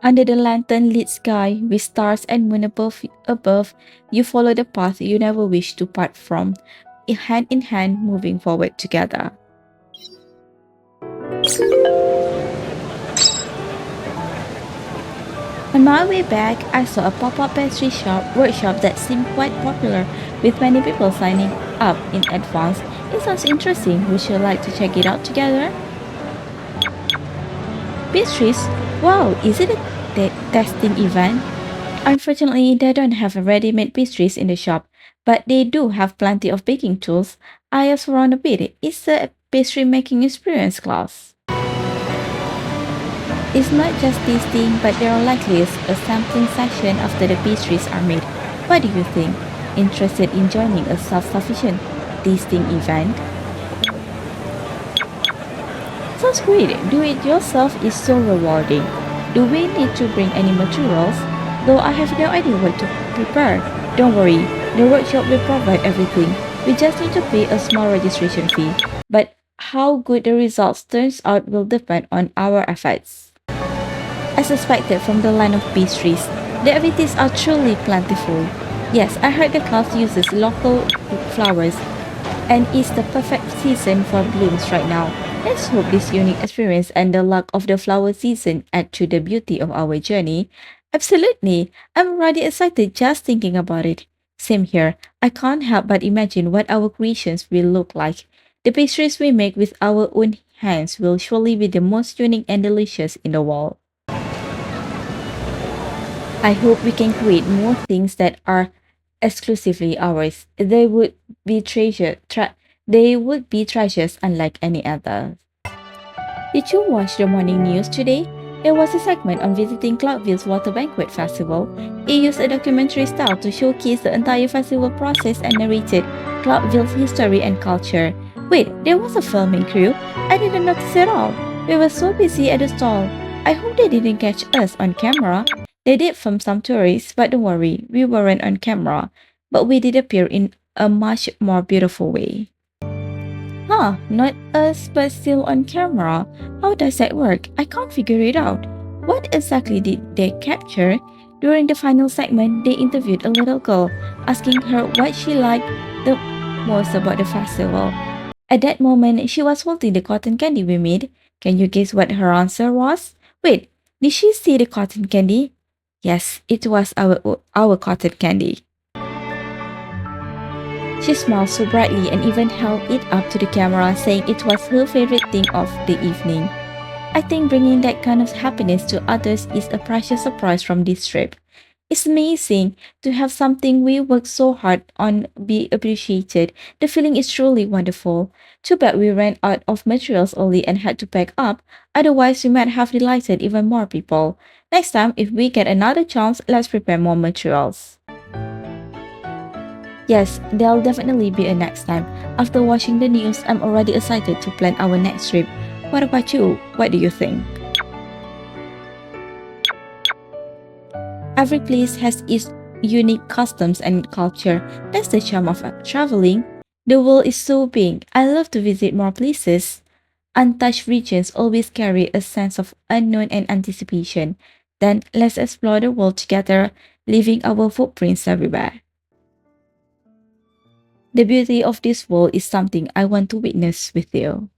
Under the lantern-lit sky, with stars and moon above, you follow the path you never wish to part from, hand in hand moving forward together. On my way back, I saw a pop-up pastry workshop that seemed quite popular, with many people signing up in advance. It sounds interesting. Would you like to check it out together? Pastries? Wow, is it a testing event? Unfortunately, they don't have ready-made pastries in the shop, but they do have plenty of baking tools. I asked around a bit. It's a pastry making experience class. It's not just tasting, but there are likely a sampling session after the pastries are made. What do you think? Interested in joining a self-sufficient tasting event? Sounds great. Do it yourself is so rewarding. Do we need to bring any materials? Though I have no idea what to prepare. Don't worry, the workshop will provide everything. We just need to pay a small registration fee. But how good the results turns out will depend on our efforts. As expected from the line of pastries, the activities are truly plentiful. Yes, I heard the class uses local flowers and it's the perfect season for blooms right now. Let's hope this unique experience and the luck of the flower season add to the beauty of our journey. Absolutely, I'm already excited just thinking about it. Same here, I can't help but imagine what our creations will look like. The pastries we make with our own hands will surely be the most unique and delicious in the world. I hope we can create more things that are exclusively ours. They would be treasures unlike any other. Did you watch the morning news today? There was a segment on visiting Cloudville's Water Banquet Festival. It used a documentary style to showcase the entire festival process and narrated Cloudville's history and culture. Wait, there was a filming crew? I didn't notice at all. We were so busy at the stall. I hope they didn't catch us on camera. They did film some tourists, but don't worry, we weren't on camera. But we did appear in a much more beautiful way. Huh, not us, but still on camera. How does that work? I can't figure it out. What exactly did they capture? During the final segment, they interviewed a little girl, asking her what she liked the most about the festival. At that moment, she was holding the cotton candy we made. Can you guess what her answer was? Wait, did she see the cotton candy? Yes, it was our cotton candy. She smiled so brightly and even held it up to the camera, saying it was her favorite thing of the evening. I think bringing that kind of happiness to others is a precious surprise from this trip. It's amazing to have something we worked so hard on be appreciated. The feeling is truly wonderful. Too bad we ran out of materials early and had to pack up, otherwise we might have delighted even more people. Next time, if we get another chance, let's prepare more materials. Yes, there'll definitely be a next time. After watching the news, I'm already excited to plan our next trip. What about you? What do you think? Every place has its unique customs and culture. That's the charm of traveling. The world is so big. I love to visit more places. Untouched regions always carry a sense of unknown and anticipation. Then let's explore the world together, leaving our footprints everywhere. The beauty of this world is something I want to witness with you.